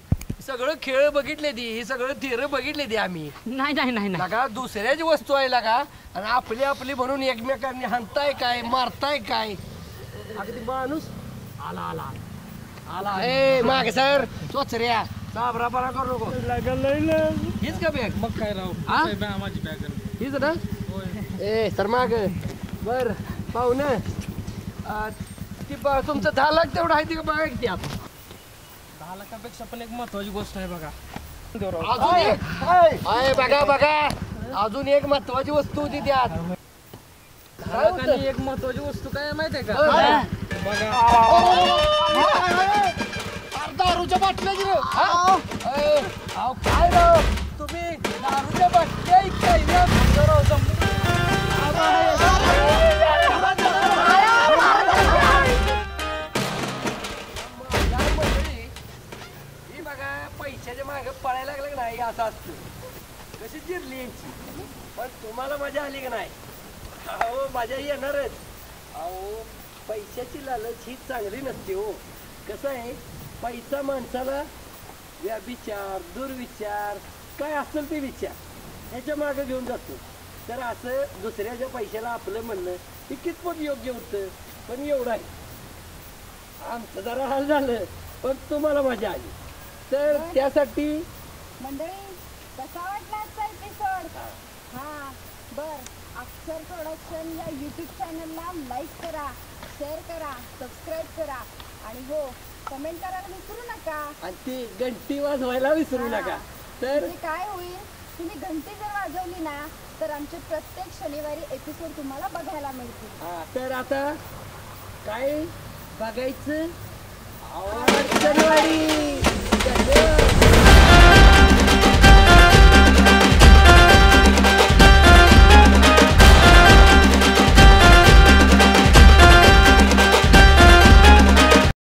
सगळं खेळ बघितले ती, हे सगळं थेर बघितले ती आम्ही. नाही लगा दुसऱ्याची वस्तू आहे लागा आणि आपली म्हणून एकमेकांनी हाणताय काय मारताय काय? अगदी माणूस आला ए माग सर चोचऱ्या चाबरापणा करू नको. हीच का बॅग? मग काय राव, माझी बॅग हीच ना? ए सर माग बर पाहू ना ती तुमचं 10 लाख तेवढं आहे ती का बघा किती आता. 10 लाखापेक्षा पण एक महत्वाची गोष्ट आहे बघा. अजून एक बघा अजून एक महत्वाची वस्तू होती त्यात. एक महत्वाची वस्तू काय माहिती आहे का? दारूच्या बाटल्या काय राव तुम्ही दारूच्या बाटल्या ही बघा पैशाच्या मागे पळायला लागलं नाही असं असतं. कशी जिरली यांची. पण तुम्हाला मजा आली का नाही? अहो मजा येणारच. अहो पैशाची लालच ही चांगली नसते हो. कसं आहे पैसा माणसाला व्यभिचार दुर्विचार काय असेल ते विचार ह्याच्या मागे घेऊन जातो. तर असं दुसऱ्याच्या पैशाला आपलं म्हणणं हे कितपत योग्य होतं. पण एवढं आहे आमचं जरा हाल झालं पण तुम्हाला मजा आली. तर त्यासाठी मंडळी कसा वाटला आजचा एपिसोड? हा बर, अक्षर प्रोडक्शन या यूट्यूब चॅनलला लाईक करा, शेअर करा, सबस्क्राईब करा आणि हो कमेंट करायला विसरू नका. आणि ती घंटी वाजवायला विसरू नका. तर म्हणजे काय होईल, तुम्ही घंटी जर वाजवली ना तर आमचे प्रत्येक शनिवारी एपिसोड तुम्हाला बघायला मिळतील. हा तर आता काय बघायचं? शनिवारी